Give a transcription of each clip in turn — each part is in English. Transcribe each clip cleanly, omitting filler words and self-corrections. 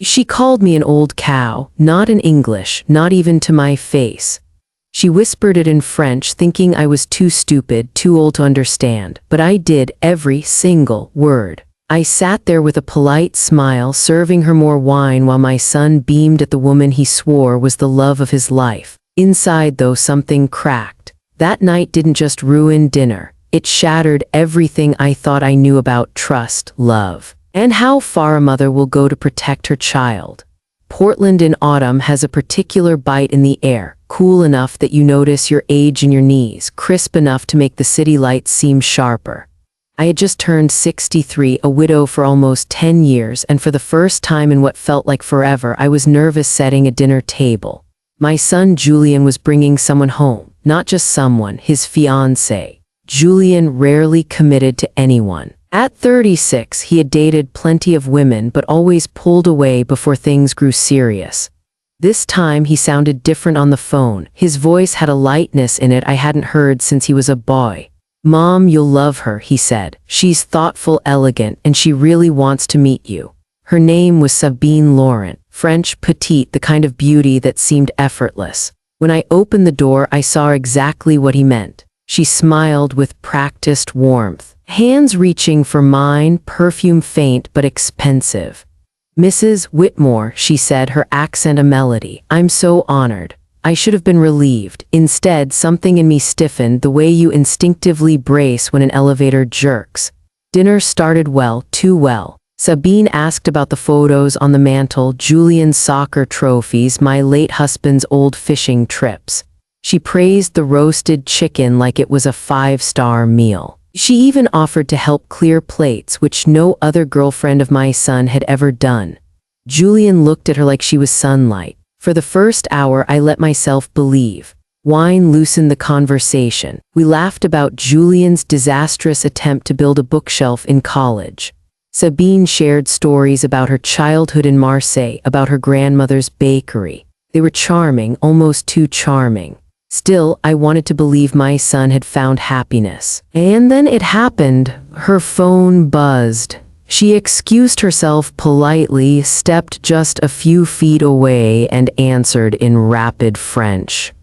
She called me an old cow, not in English, not even to my face. She whispered it in French, thinking I was too stupid, too old to understand, but I did every single word. I sat there with a polite smile, serving her more wine while my son beamed at the woman he swore was the love of his life. Inside, though, something cracked. That night didn't just ruin dinner. It shattered everything I thought I knew about trust, love, and how far a mother will go to protect her child. Portland in autumn has a particular bite in the air, cool enough that you notice your age in your knees, crisp enough to make the city lights seem sharper. I had just turned 63, a widow for almost 10 years, and for the first time in what felt like forever, I was nervous setting a dinner table. My son Julian was bringing someone home, not just someone, his fiancée. Julian rarely committed to anyone. At 36, he had dated plenty of women but always pulled away before things grew serious. This time he sounded different on the phone. His voice had a lightness in it I hadn't heard since he was a boy. "Mom, you'll love her," he said. "She's thoughtful, elegant, and she really wants to meet you." Her name was Sabine Laurent, French, petite, the kind of beauty that seemed effortless. When I opened the door, I saw exactly what he meant. She smiled with practiced warmth, hands reaching for mine, perfume faint but expensive. "Mrs. Whitmore," she said, her accent a melody. "I'm so honored." I should have been relieved. Instead, something in me stiffened, the way you instinctively brace when an elevator jerks. Dinner started well, too well. Sabine asked about the photos on the mantel, Julian's soccer trophies, my late husband's old fishing trips. She praised the roasted chicken like it was a 5-star meal. She even offered to help clear plates, which no other girlfriend of my son had ever done. Julian looked at her like she was sunlight. For the first hour, I let myself believe. Wine loosened the conversation. We laughed about Julian's disastrous attempt to build a bookshelf in college. Sabine shared stories about her childhood in Marseille, about her grandmother's bakery. They were charming, almost too charming. Still, I wanted to believe my son had found happiness. And then it happened. Her phone buzzed. She excused herself politely, stepped just a few feet away, and answered in rapid French.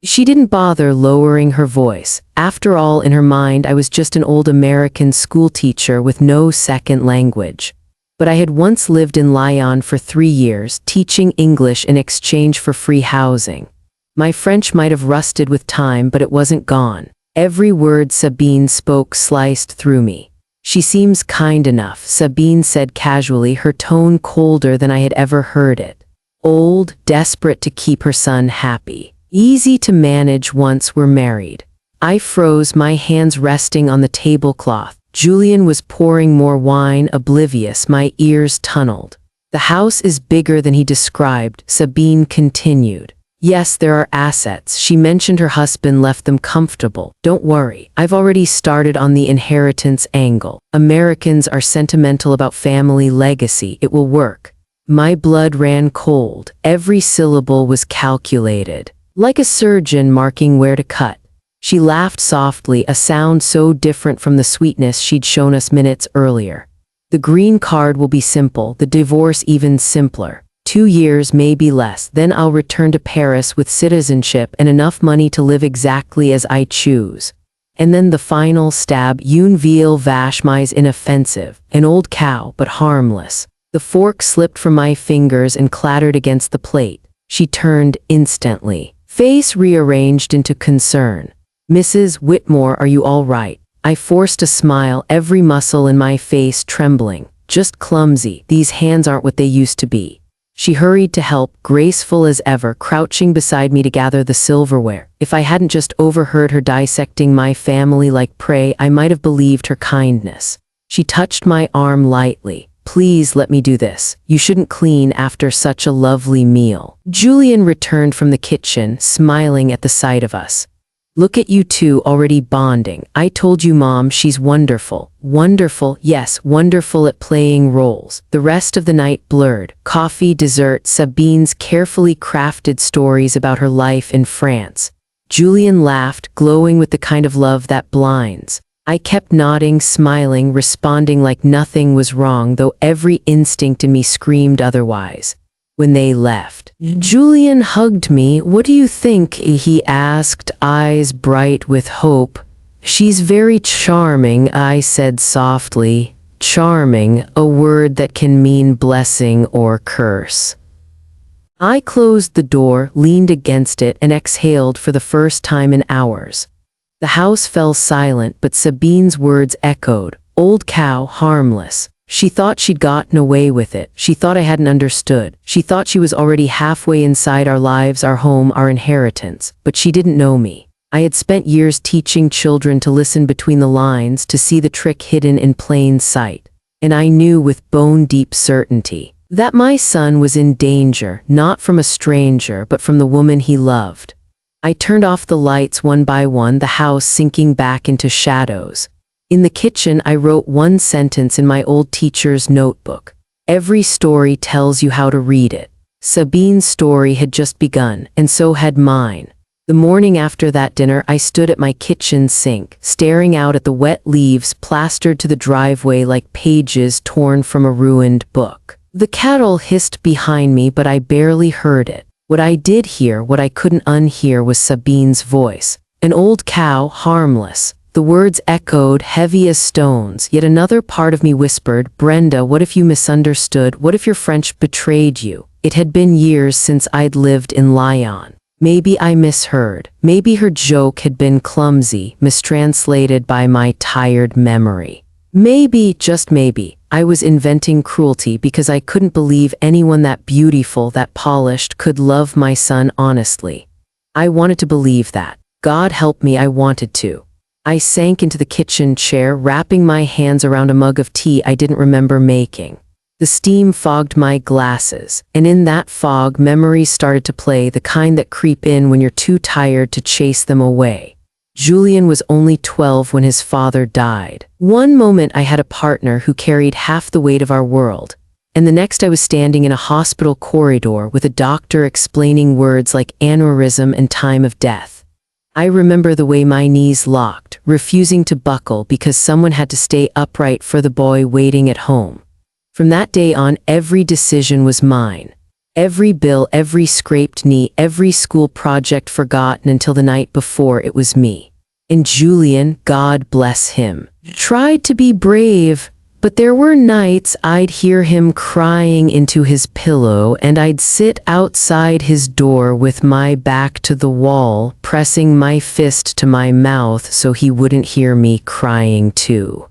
She didn't bother lowering her voice. After all, in her mind, I was just an old American schoolteacher with no second language. But I had once lived in Lyon for 3 years, teaching English in exchange for free housing. My French might have rusted with time, but it wasn't gone. Every word Sabine spoke sliced through me. "She seems kind enough," Sabine said casually, her tone colder than I had ever heard it. Old, desperate to keep her son happy. Easy to manage once we're married. I froze, my hands resting on the tablecloth. Julian was pouring more wine, oblivious, my ears tunneled. "The house is bigger than he described," Sabine continued. "Yes, there are assets. She mentioned her husband left them comfortable. Don't worry, I've already started on the inheritance angle. Americans are sentimental about family legacy. It will work." My blood ran cold. Every syllable was calculated, like a surgeon marking where to cut. She laughed softly, a sound so different from the sweetness she'd shown us minutes earlier. "The green card will be simple, the divorce even simpler. 2 years, maybe less, then I'll return to Paris with citizenship and enough money to live exactly as I choose." And then the final stab, "Une ville vache, mais inoffensive." An old cow, but harmless. The fork slipped from my fingers and clattered against the plate. She turned instantly, face rearranged into concern. "Mrs. Whitmore, are you all right?" I forced a smile, every muscle in my face trembling. "Just clumsy. These hands aren't what they used to be." She hurried to help, graceful as ever, crouching beside me to gather the silverware. If I hadn't just overheard her dissecting my family like prey, I might have believed her kindness. She touched my arm lightly. "Please let me do this. You shouldn't clean after such a lovely meal." Julian returned from the kitchen, smiling at the sight of us. "Look at you two already bonding. I told you, Mom, she's wonderful." Wonderful, yes, wonderful at playing roles. The rest of the night blurred. Coffee, dessert, Sabine's carefully crafted stories about her life in France. Julian laughed, glowing with the kind of love that blinds. I kept nodding, smiling, responding like nothing was wrong, though every instinct in me screamed otherwise. When they left, Julian hugged me. "What do you think?" he asked, eyes bright with hope. "She's very charming," I said softly. Charming, a word that can mean blessing or curse. I closed the door, leaned against it, and exhaled for the first time in hours. The house fell silent, but Sabine's words echoed. Old cow, harmless. She thought she'd gotten away with it. She thought I hadn't understood. She thought she was already halfway inside our lives, our home, our inheritance. But she didn't know me. I had spent years teaching children to listen between the lines, to see the trick hidden in plain sight. And I knew with bone-deep certainty that my son was in danger, not from a stranger, but from the woman he loved. I turned off the lights one by one, the house sinking back into shadows. In the kitchen, I wrote one sentence in my old teacher's notebook. Every story tells you how to read it. Sabine's story had just begun, and so had mine. The morning after that dinner, I stood at my kitchen sink, staring out at the wet leaves plastered to the driveway like pages torn from a ruined book. The kettle hissed behind me, but I barely heard it. What I did hear, what I couldn't unhear, was Sabine's voice. An old cow, harmless. The words echoed, heavy as stones, yet another part of me whispered, "Brenda, what if you misunderstood? What if your French betrayed you?" It had been years since I'd lived in Lyon. Maybe I misheard. Maybe her joke had been clumsy, mistranslated by my tired memory. Maybe, just maybe, I was inventing cruelty because I couldn't believe anyone that beautiful, that polished, could love my son honestly. I wanted to believe that. God help me, I wanted to. I sank into the kitchen chair, wrapping my hands around a mug of tea I didn't remember making. The steam fogged my glasses, and in that fog, memories started to play, the kind that creep in when you're too tired to chase them away. Julian was only 12 when his father died. One moment I had a partner who carried half the weight of our world, and the next I was standing in a hospital corridor with a doctor explaining words like aneurysm and time of death. I remember the way my knees locked, refusing to buckle because someone had to stay upright for the boy waiting at home. From that day on, every decision was mine. Every bill, every scraped knee, every school project forgotten until the night before, it was me. And Julian, God bless him, tried to be brave, but there were nights I'd hear him crying into his pillow, and I'd sit outside his door with my back to the wall, pressing my fist to my mouth so he wouldn't hear me crying too.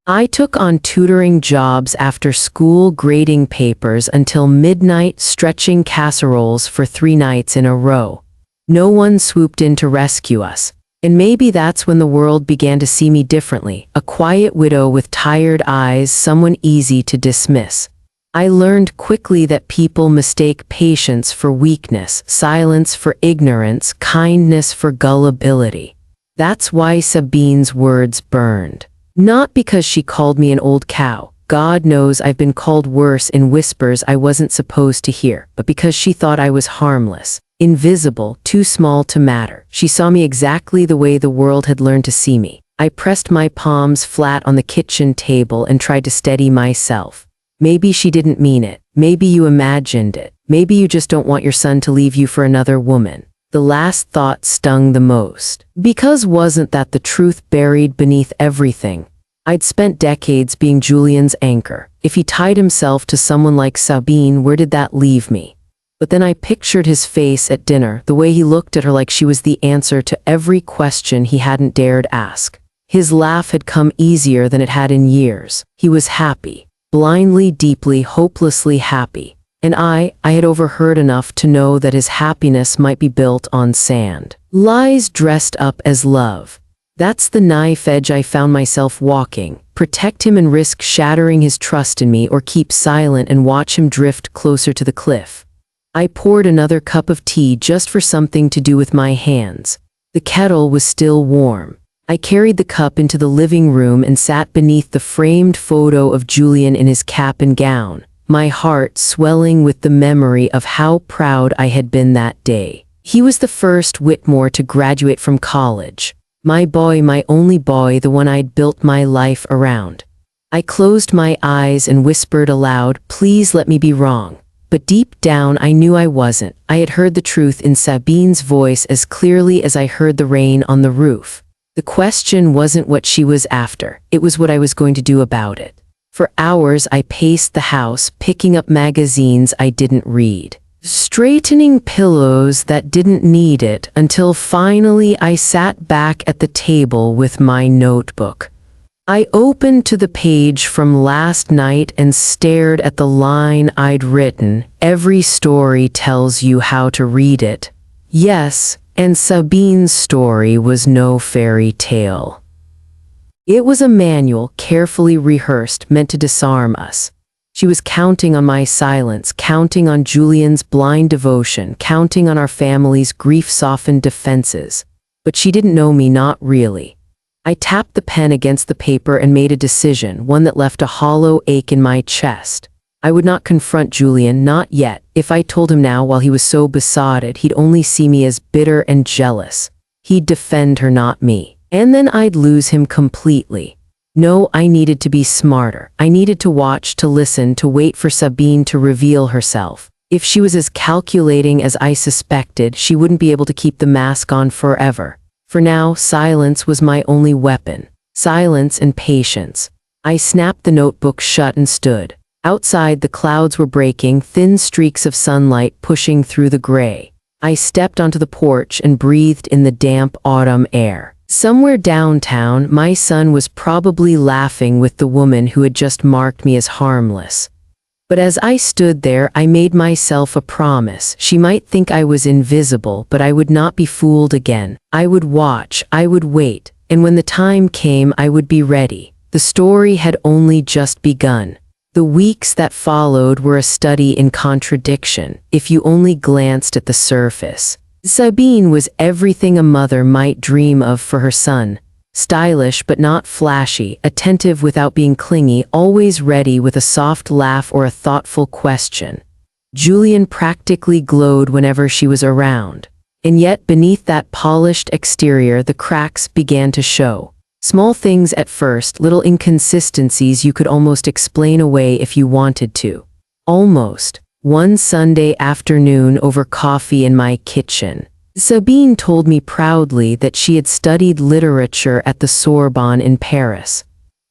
I took on tutoring jobs after school, grading papers until midnight, stretching casseroles for 3 nights in a row. No one swooped in to rescue us. And maybe that's when the world began to see me differently, a quiet widow with tired eyes, someone easy to dismiss. I learned quickly that people mistake patience for weakness, silence for ignorance, kindness for gullibility. That's why Sabine's words burned. Not because she called me an old cow. God knows I've been called worse in whispers I wasn't supposed to hear, but because she thought I was harmless, invisible, too small to matter. She saw me exactly the way the world had learned to see me. I pressed my palms flat on the kitchen table and tried to steady myself. Maybe she didn't mean it. Maybe you imagined it. Maybe you just don't want your son to leave you for another woman. The last thought stung the most. Because wasn't that the truth buried beneath everything? I'd spent decades being Julian's anchor. If he tied himself to someone like Sabine, where did that leave me? But then I pictured his face at dinner, the way he looked at her like she was the answer to every question he hadn't dared ask. His laugh had come easier than it had in years. He was happy. Blindly, deeply, hopelessly happy. And I had overheard enough to know that his happiness might be built on sand. Lies dressed up as love. That's the knife edge I found myself walking. Protect him and risk shattering his trust in me, or keep silent and watch him drift closer to the cliff. I poured another cup of tea just for something to do with my hands. The kettle was still warm. I carried the cup into the living room and sat beneath the framed photo of Julian in his cap and gown, my heart swelling with the memory of how proud I had been that day. He was the first Whitmore to graduate from college. My boy, my only boy, the one I'd built my life around. I closed my eyes and whispered aloud, please let me be wrong. But deep down I knew I wasn't. I had heard the truth in Sabine's voice as clearly as I heard the rain on the roof. The question wasn't what she was after, it was what I was going to do about it. For hours I paced the house, picking up magazines I didn't read, straightening pillows that didn't need it, until finally I sat back at the table with my notebook. I opened to the page from last night and stared at the line I'd written, every story tells you how to read it. Yes, and Sabine's story was no fairy tale. It was a manual, carefully rehearsed, meant to disarm us. She was counting on my silence, counting on Julian's blind devotion, counting on our family's grief-softened defenses. But she didn't know me, not really. I tapped the pen against the paper and made a decision, one that left a hollow ache in my chest. I would not confront Julian, not yet. If I told him now while he was so besotted, he'd only see me as bitter and jealous. He'd defend her, not me. And then I'd lose him completely. No, I needed to be smarter. I needed to watch, to listen, to wait for Sabine to reveal herself. If she was as calculating as I suspected, she wouldn't be able to keep the mask on forever. For now, silence was my only weapon. Silence and patience. I snapped the notebook shut and stood. Outside, the clouds were breaking, thin streaks of sunlight pushing through the gray. I stepped onto the porch and breathed in the damp autumn air. Somewhere downtown, my son was probably laughing with the woman who had just marked me as harmless. But as I stood there, I made myself a promise. She might think I was invisible, but I would not be fooled again. I would watch, I would wait, and when the time came, I would be ready. The story had only just begun. The weeks that followed were a study in contradiction, if you only glanced at the surface. Sabine was everything a mother might dream of for her son. Stylish but not flashy, attentive without being clingy, always ready with a soft laugh or a thoughtful question. Julian practically glowed whenever she was around. And yet beneath that polished exterior the cracks began to show. Small things at first, little inconsistencies you could almost explain away if you wanted to. Almost. One Sunday afternoon over coffee in my kitchen, Sabine told me proudly that she had studied literature at the Sorbonne in Paris.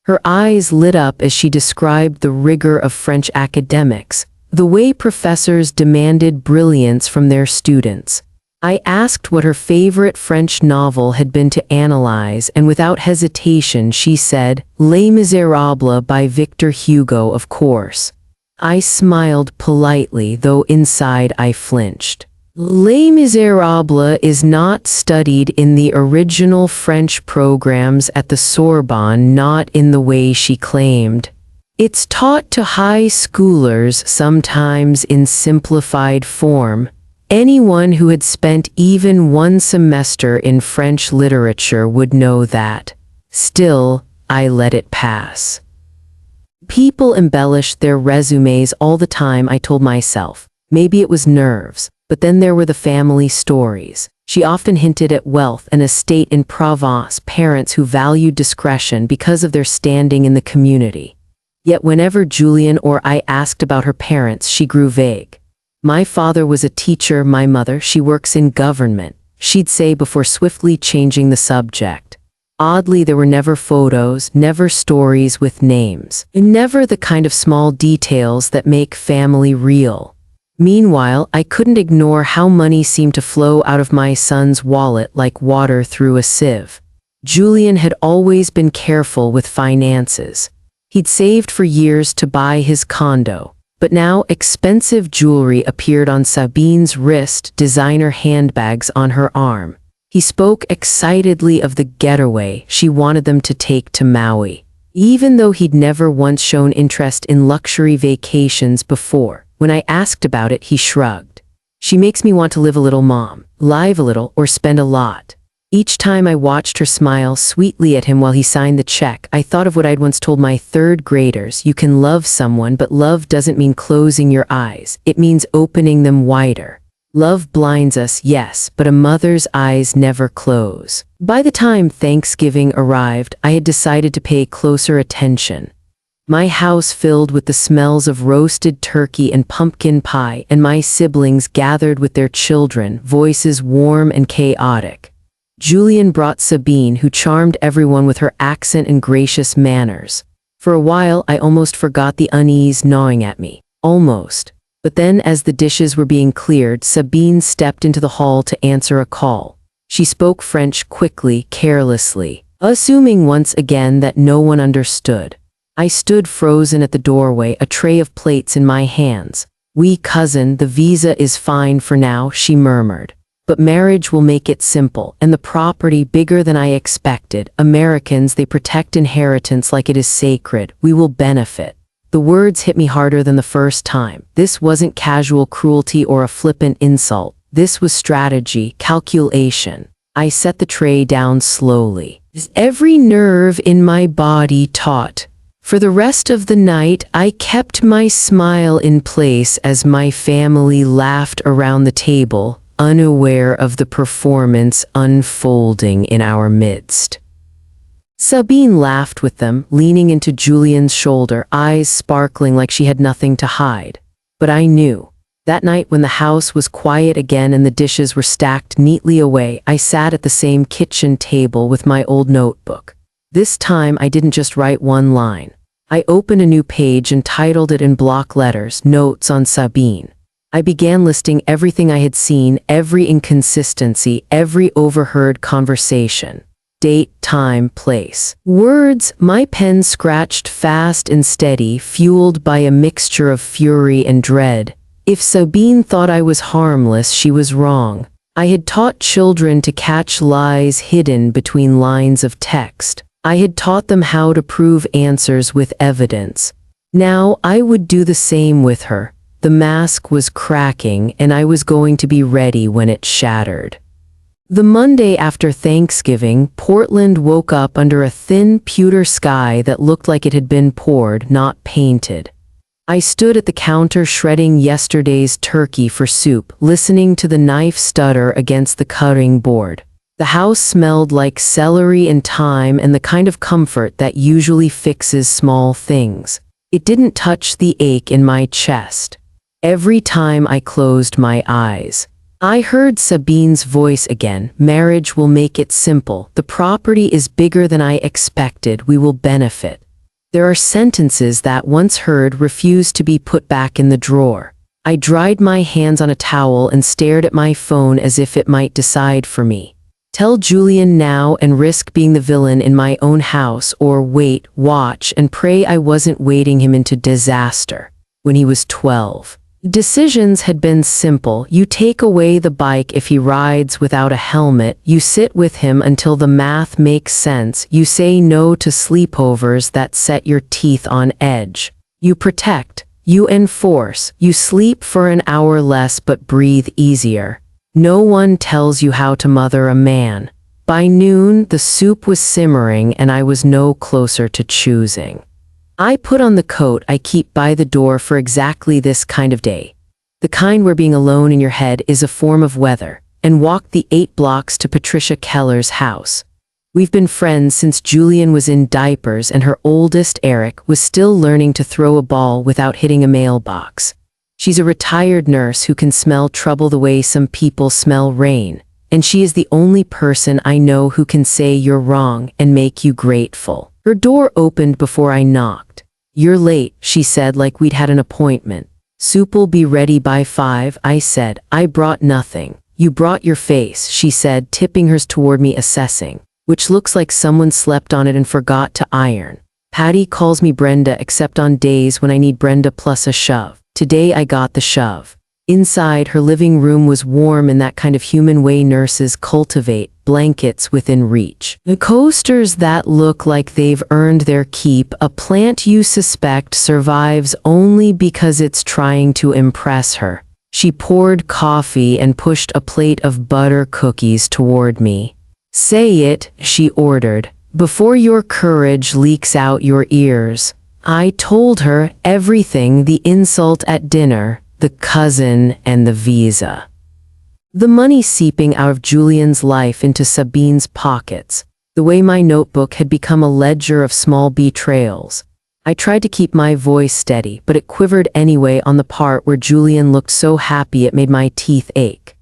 Her eyes lit up as she described the rigor of French academics, the way professors demanded brilliance from their students. I asked what her favorite French novel had been to analyze, and without hesitation she said, Les Misérables by Victor Hugo, of course. I smiled politely, though inside I flinched. Les Misérables is not studied in the original French programs at the Sorbonne, not in the way she claimed. It's taught to high schoolers, sometimes in simplified form. Anyone who had spent even one semester in French literature would know that. Still, I let it pass. People embellished their resumes all the time, I told myself. Maybe it was nerves. But then there were the family stories. She often hinted at wealth, an estate in Provence, parents who valued discretion because of their standing in the community. Yet whenever Julian or I asked about her parents, she grew vague. My father was a teacher, my mother, she works in government, she'd say before swiftly changing the subject. Oddly, there were never photos, never stories with names, and never the kind of small details that make family real. Meanwhile, I couldn't ignore how money seemed to flow out of my son's wallet like water through a sieve. Julian had always been careful with finances. He'd saved for years to buy his condo, but now expensive jewelry appeared on Sabine's wrist, designer handbags on her arm. He spoke excitedly of the getaway she wanted them to take to Maui, even though he'd never once shown interest in luxury vacations before. When I asked about it, he shrugged. She makes me want to live a little, Mom, live a little, or spend a lot. Each time I watched her smile sweetly at him while he signed the check, I thought of what I'd once told my third graders: you can love someone, but love doesn't mean closing your eyes. It means opening them wider. Love blinds us, yes, but a mother's eyes never close. By the time Thanksgiving arrived, I had decided to pay closer attention. My house filled with the smells of roasted turkey and pumpkin pie, and my siblings gathered with their children, voices warm and chaotic. Julian brought Sabine, who charmed everyone with her accent and gracious manners. For a while, I almost forgot the unease gnawing at me. Almost. But then, as the dishes were being cleared, Sabine stepped into the hall to answer a call. She spoke French quickly, carelessly, assuming once again that no one understood. I stood frozen at the doorway, a tray of plates in my hands. "Oui, cousin, the visa is fine for now," she murmured. "But marriage will make it simple, and the property bigger than I expected. Americans, they protect inheritance like it is sacred. We will benefit." The words hit me harder than the first time. This wasn't casual cruelty or a flippant insult. This was strategy, calculation. I set the tray down slowly. Every nerve in my body taut. For the rest of the night, I kept my smile in place as my family laughed around the table, unaware of the performance unfolding in our midst. Sabine laughed with them, leaning into Julian's shoulder, eyes sparkling like she had nothing to hide. But I knew. That night, when the house was quiet again and the dishes were stacked neatly away, I sat at the same kitchen table with my old notebook. This time, I didn't just write one line. I opened a new page and titled it in block letters, "Notes on Sabine." I began listing everything I had seen, every inconsistency, every overheard conversation. Date, time, place. Words, my pen scratched fast and steady, fueled by a mixture of fury and dread. If Sabine thought I was harmless, she was wrong. I had taught children to catch lies hidden between lines of text. I had taught them how to prove answers with evidence. Now I would do the same with her. The mask was cracking, and I was going to be ready when it shattered. The Monday after Thanksgiving, Portland woke up under a thin, pewter sky that looked like it had been poured, not painted. I stood at the counter shredding yesterday's turkey for soup, listening to the knife stutter against the cutting board. The house smelled like celery and thyme and the kind of comfort that usually fixes small things. It didn't touch the ache in my chest. Every time I closed my eyes, I heard Sabine's voice again. "Marriage will make it simple. The property is bigger than I expected. We will benefit." There are sentences that, once heard, refuse to be put back in the drawer. I dried my hands on a towel and stared at my phone as if it might decide for me. Tell Julian now and risk being the villain in my own house, or wait, watch, and pray I wasn't wading him into disaster. When he was 12. Decisions had been simple. You take away the bike if he rides without a helmet. You sit with him until the math makes sense. You say no to sleepovers that set your teeth on edge. You protect. You enforce. You sleep for an hour less but breathe easier. No one tells you how to mother a man. By noon, the soup was simmering and I was no closer to choosing. I put on the coat I keep by the door for exactly this kind of day. The kind where being alone in your head is a form of weather, and walked the 8 blocks to Patricia Keller's house. We've been friends since Julian was in diapers and her oldest, Eric, was still learning to throw a ball without hitting a mailbox. She's a retired nurse who can smell trouble the way some people smell rain, and she is the only person I know who can say you're wrong and make you grateful. Her door opened before I knocked. "You're late," she said like we'd had an appointment. "Soup'll be ready by 5, I said. "I brought nothing." "You brought your face," she said, tipping hers toward me, assessing. "Which looks like someone slept on it and forgot to iron. Patty calls me Brenda except on days when I need Brenda plus a shove. Today I got the shove." Inside, her living room was warm in that kind of human way nurses cultivate, blankets within reach. The coasters that look like they've earned their keep, a plant you suspect survives only because it's trying to impress her. She poured coffee and pushed a plate of butter cookies toward me. "Say it," she ordered, "before your courage leaks out your ears." I told her everything, the insult at dinner, the cousin, and the visa. The money seeping out of Julian's life into Sabine's pockets. The way my notebook had become a ledger of small betrayals. I tried to keep my voice steady, but it quivered anyway on the part where Julian looked so happy it made my teeth ache.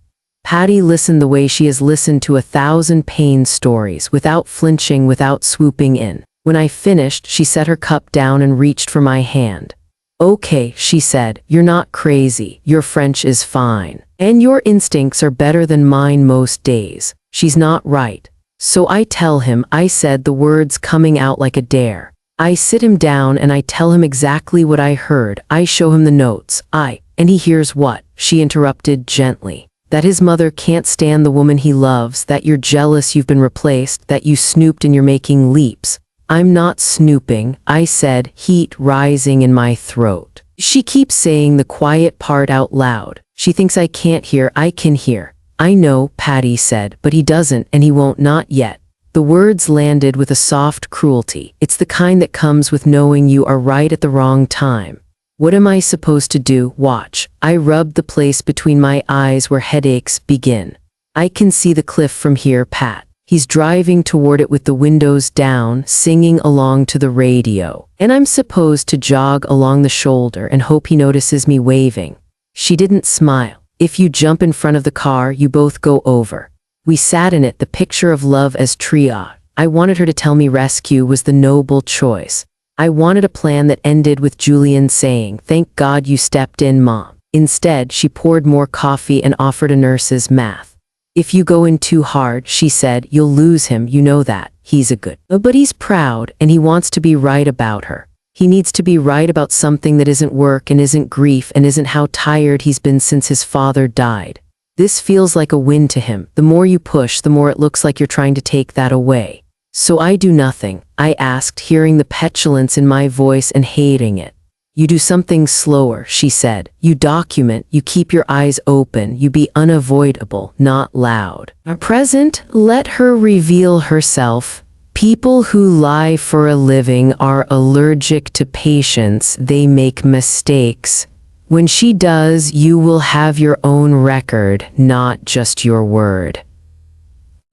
Patty listened the way she has listened to 1,000 pain stories, without flinching, without swooping in. When I finished, she set her cup down and reached for my hand. "Okay," she said, "you're not crazy, your French is fine. And your instincts are better than mine most days. She's not right." So I tell him, I said, the words coming out like a dare. I sit him down and I tell him exactly what I heard. I show him the notes. And he hears what? She interrupted gently. That his mother can't stand the woman he loves, that you're jealous you've been replaced, that you snooped and you're making leaps. "I'm not snooping," I said, heat rising in my throat. She keeps saying the quiet part out loud. She thinks I can't hear. I can hear. "I know," Patty said, "but he doesn't, and he won't, not yet." The words landed with a soft cruelty. It's the kind that comes with knowing you are right at the wrong time. What am I supposed to do? Watch. I rubbed the place between my eyes where headaches begin. "I can see the cliff from here, Pat. He's driving toward it with the windows down, singing along to the radio. And I'm supposed to jog along the shoulder and hope he notices me waving." She didn't smile. "If you jump in front of the car, you both go over." We sat in it, the picture of love as triage. I wanted her to tell me rescue was the noble choice. I wanted a plan that ended with Julian saying, "Thank God you stepped in, Mom." Instead, she poured more coffee and offered a nurse's math. "If you go in too hard," she said, "you'll lose him, you know that. He's a good. But he's proud, and he wants to be right about her. He needs to be right about something that isn't work and isn't grief and isn't how tired he's been since his father died. This feels like a win to him. The more you push, the more it looks like you're trying to take that away." "So I do nothing?" I asked, hearing the petulance in my voice and hating it. "You do something slower," she said. "You document, you keep your eyes open, you be unavoidable, not loud. Present, let her reveal herself. People who lie for a living are allergic to patience, they make mistakes. When she does, you will have your own record, not just your word."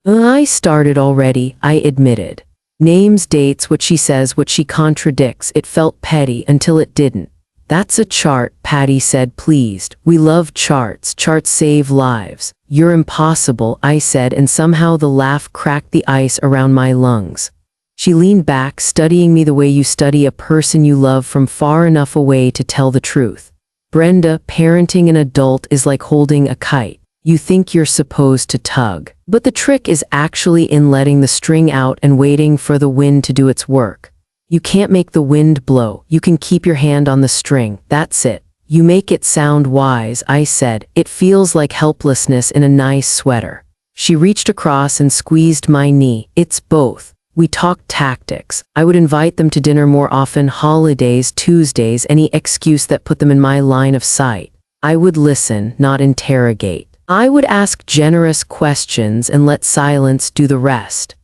I started already, I admitted. Names, dates, what she says, what she contradicts. It felt petty until it didn't. "That's a chart," Patty said, pleased. "We love charts. Charts save lives." "You're impossible," I said, and somehow the laugh cracked the ice around my lungs. She leaned back, studying me the way you study a person you love from far enough away to tell the truth. "Brenda, parenting an adult is like holding a kite. You think you're supposed to tug. But the trick is actually in letting the string out and waiting for the wind to do its work. You can't make the wind blow. You can keep your hand on the string. That's it." "You make it sound wise," I said. "It feels like helplessness in a nice sweater." She reached across and squeezed my knee. "It's both. We talked tactics. I would invite them to dinner more often, holidays, Tuesdays, any excuse that put them in my line of sight. I would listen, not interrogate. I would ask generous questions and let silence do the rest.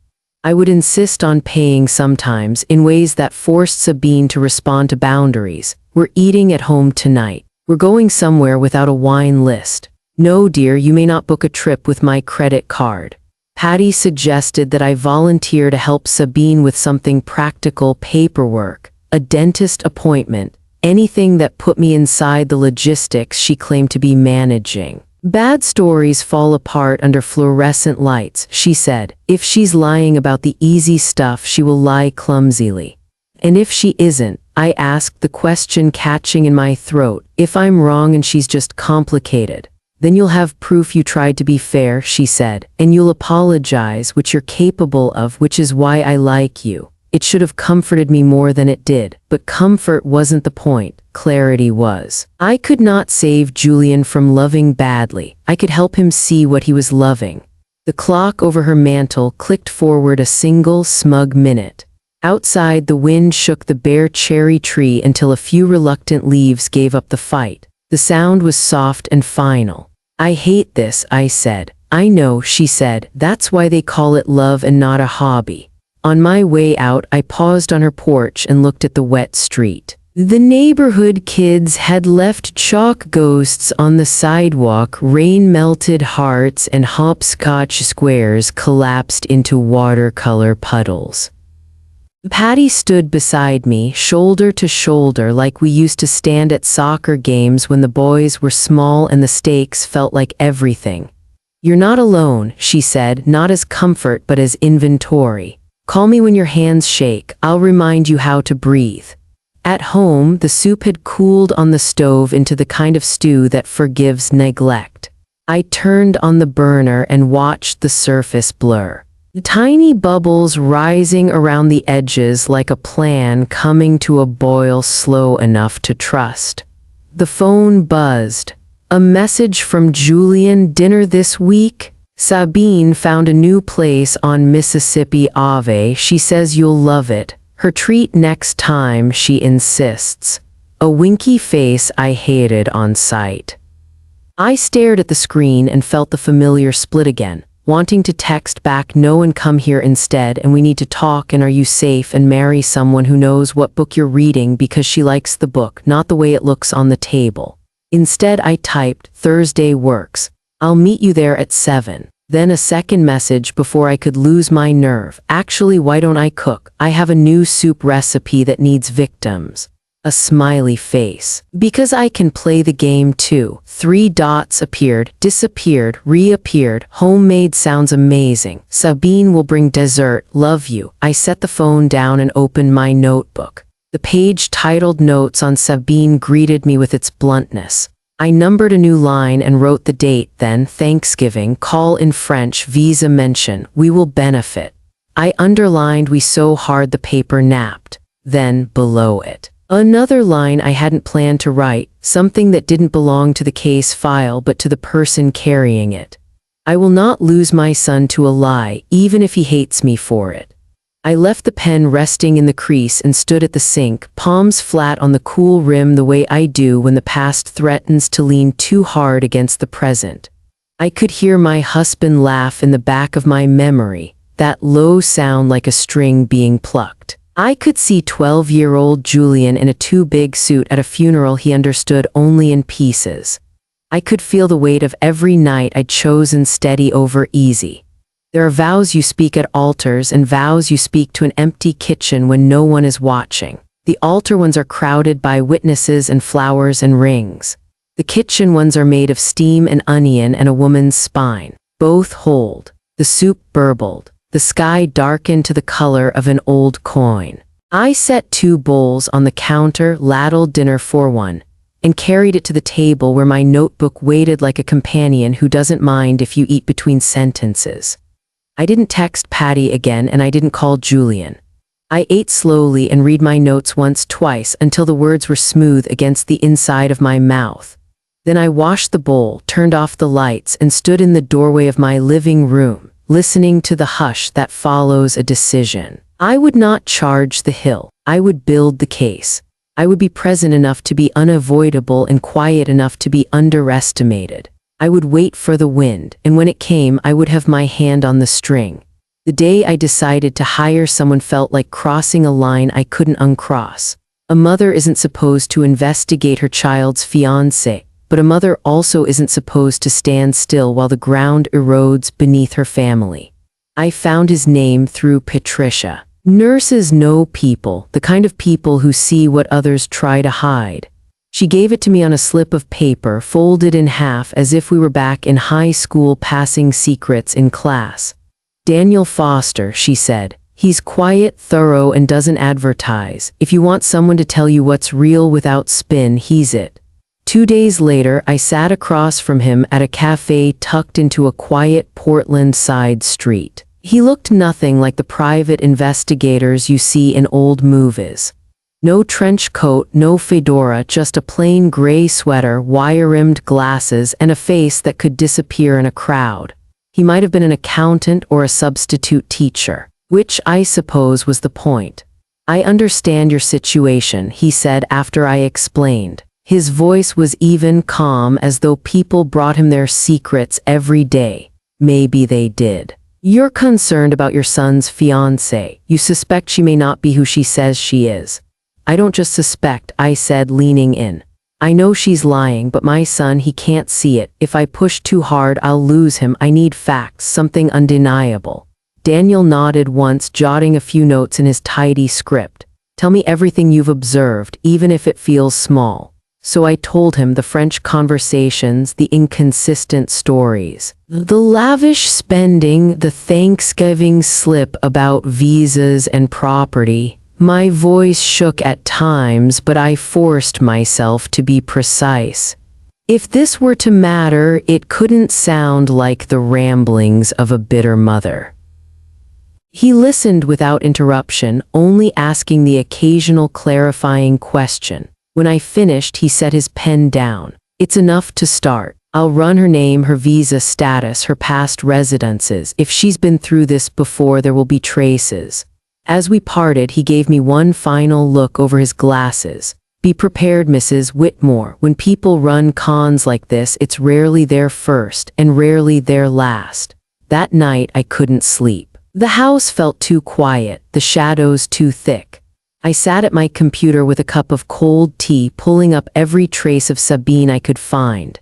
I would insist on paying sometimes in ways that forced Sabine to respond to boundaries. "We're eating at home tonight. We're going somewhere without a wine list." "No, dear, you may not book a trip with my credit card." Patty suggested that I volunteer to help Sabine with something practical, paperwork, a dentist appointment, anything that put me inside the logistics she claimed to be managing. "Bad stories fall apart under fluorescent lights," she said. "If she's lying about the easy stuff, she will lie clumsily." "And if she isn't?" I asked, the question catching in my throat. "If I'm wrong and she's just complicated?" "Then you'll have proof you tried to be fair," she said, "and you'll apologize, which you're capable of, which is why I like you." It should have comforted me more than it did, but comfort wasn't the point, clarity was. I could not save Julian from loving badly. I could help him see what he was loving. The clock over her mantel clicked forward a single smug minute. Outside, the wind shook the bare cherry tree until a few reluctant leaves gave up the fight. The sound was soft and final. "I hate this," I said. "I know," she said. "That's why they call it love and not a hobby." On my way out, I paused on her porch and looked at the wet street. The neighborhood kids had left chalk ghosts on the sidewalk, rain-melted hearts and hopscotch squares collapsed into watercolor puddles. Patty stood beside me, shoulder to shoulder, like we used to stand at soccer games when the boys were small and the stakes felt like everything. "You're not alone," she said, not as comfort but as inventory. "Call me when your hands shake. I'll remind you how to breathe." At home, the soup had cooled on the stove into the kind of stew that forgives neglect. I turned on the burner and watched the surface blur. Tiny bubbles rising around the edges like a plan coming to a boil slow enough to trust. The phone buzzed. "A message from Julian, dinner this week? Sabine found a new place on Mississippi Ave. She says you'll love it. Her treat next time, she insists." A winky face I hated on sight. I stared at the screen and felt the familiar split again, wanting to text back, "No, and come here instead, and we need to talk, and are you safe, and marry someone who knows what book you're reading because she likes the book, not the way it looks on the table." Instead I typed, "Thursday works. I'll meet you there at 7. Then a second message before I could lose my nerve. "Actually, why don't I cook? I have a new soup recipe that needs victims." A smiley face. "Because I can play the game too." 3 dots appeared, disappeared, reappeared. "Homemade sounds amazing. Sabine will bring dessert. Love you." I set the phone down and opened my notebook. The page titled Notes on Sabine greeted me with its bluntness. I numbered a new line and wrote the date, then Thanksgiving, call in French, visa mention, we will benefit. I underlined we so hard the paper napped. Then, below it, another line I hadn't planned to write, something that didn't belong to the case file but to the person carrying it. "I will not lose my son to a lie, even if he hates me for it." I left the pen resting in the crease and stood at the sink, palms flat on the cool rim the way I do when the past threatens to lean too hard against the present. I could hear my husband laugh in the back of my memory, that low sound like a string being plucked. I could see 12-year-old Julian in a too-big suit at a funeral he understood only in pieces. I could feel the weight of every night I'd chosen steady over easy. There are vows you speak at altars and vows you speak to an empty kitchen when no one is watching. The altar ones are crowded by witnesses and flowers and rings. The kitchen ones are made of steam and onion and a woman's spine. Both hold. The soup burbled. The sky darkened to the color of an old coin. I set 2 bowls on the counter, ladled dinner for one, and carried it to the table where my notebook waited like a companion who doesn't mind if you eat between sentences. I didn't text Patty again and I didn't call Julian. I ate slowly and read my notes once, twice, until the words were smooth against the inside of my mouth. Then I washed the bowl, turned off the lights, and stood in the doorway of my living room, listening to the hush that follows a decision. I would not charge the hill. I would build the case. I would be present enough to be unavoidable and quiet enough to be underestimated. I would wait for the wind, and when it came, I would have my hand on the string. The day I decided to hire someone felt like crossing a line I couldn't uncross. A mother isn't supposed to investigate her child's fiancé, but a mother also isn't supposed to stand still while the ground erodes beneath her family. I found his name through Patricia. Nurses know people, the kind of people who see what others try to hide. She gave it to me on a slip of paper, folded in half as if we were back in high school passing secrets in class. "Daniel Foster," she said. "He's quiet, thorough, and doesn't advertise. If you want someone to tell you what's real without spin, he's it." 2 days later, I sat across from him at a cafe tucked into a quiet Portland side street. He looked nothing like the private investigators you see in old movies. No trench coat, no fedora, just a plain gray sweater, wire-rimmed glasses, and a face that could disappear in a crowd. He might have been an accountant or a substitute teacher, which I suppose was the point. "I understand your situation," he said after I explained. His voice was even, calm, as though people brought him their secrets every day. Maybe they did. "You're concerned about your son's fiancée. You suspect she may not be who she says she is." I don't just suspect, I said, leaning in. I know she's lying, but my son, he can't see it. If I push too hard, I'll lose him. I need facts, something undeniable. Daniel nodded once, jotting a few notes in his tidy script. Tell me everything you've observed, even if it feels small. So I told him the French conversations, the inconsistent stories, the lavish spending, the Thanksgiving slip about visas and property. My voice shook at times, but I forced myself to be precise. If this were to matter, it couldn't sound like the ramblings of a bitter mother. He listened without interruption, only asking the occasional clarifying question. When I finished, he set his pen down. It's enough to start. I'll run her name, her visa status, her past residences. If she's been through this before, there will be traces. As we parted, he gave me one final look over his glasses. Be prepared, Mrs. Whitmore. When people run cons like this, it's rarely their first and rarely their last. That night, I couldn't sleep. The house felt too quiet, the shadows too thick. I sat at my computer with a cup of cold tea, pulling up every trace of Sabine I could find.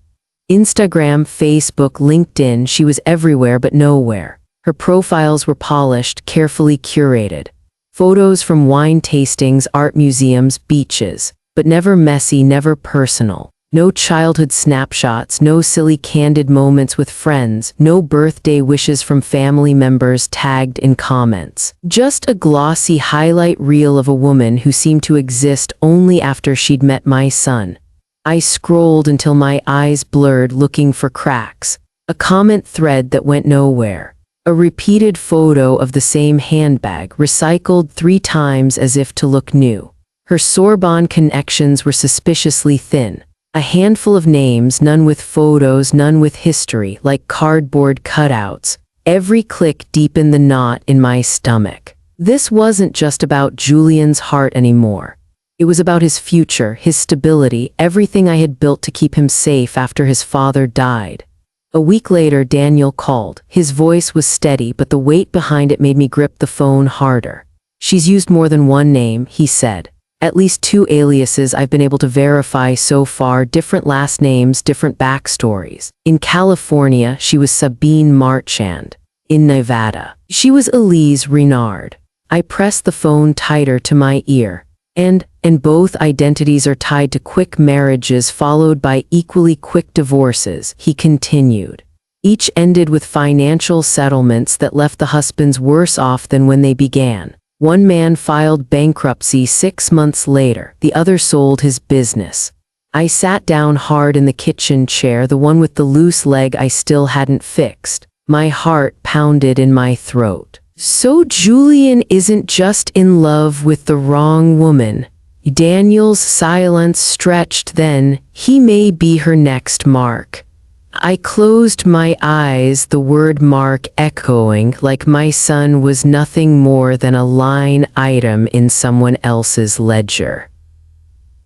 Instagram, Facebook, LinkedIn, she was everywhere but nowhere. Her profiles were polished, carefully curated. Photos from wine tastings, art museums, beaches, but never messy, never personal. No childhood snapshots, no silly candid moments with friends, no birthday wishes from family members tagged in comments. Just a glossy highlight reel of a woman who seemed to exist only after she'd met my son. I scrolled until my eyes blurred, looking for cracks. A comment thread that went nowhere. A repeated photo of the same handbag, recycled 3 times as if to look new. Her Sorbonne connections were suspiciously thin. A handful of names, none with photos, none with history, like cardboard cutouts. Every click deepened the knot in my stomach. This wasn't just about Julian's heart anymore. It was about his future, his stability, everything I had built to keep him safe after his father died. A week later, Daniel called. His voice was steady, but the weight behind it made me grip the phone harder. She's used more than one name, he said. At least 2 aliases I've been able to verify so far, different last names, different backstories. In California, she was Sabine Marchand. In Nevada, she was Elise Renard. I pressed the phone tighter to my ear. And both identities are tied to quick marriages followed by equally quick divorces, he continued. Each ended with financial settlements that left the husbands worse off than when they began. One man filed bankruptcy 6 months later, the other sold his business. I sat down hard in the kitchen chair, the one with the loose leg I still hadn't fixed. My heart pounded in my throat. So Julian isn't just in love with the wrong woman. Daniel's silence stretched then. He may be her next Mark. I closed my eyes, the word Mark echoing like my son was nothing more than a line item in someone else's ledger.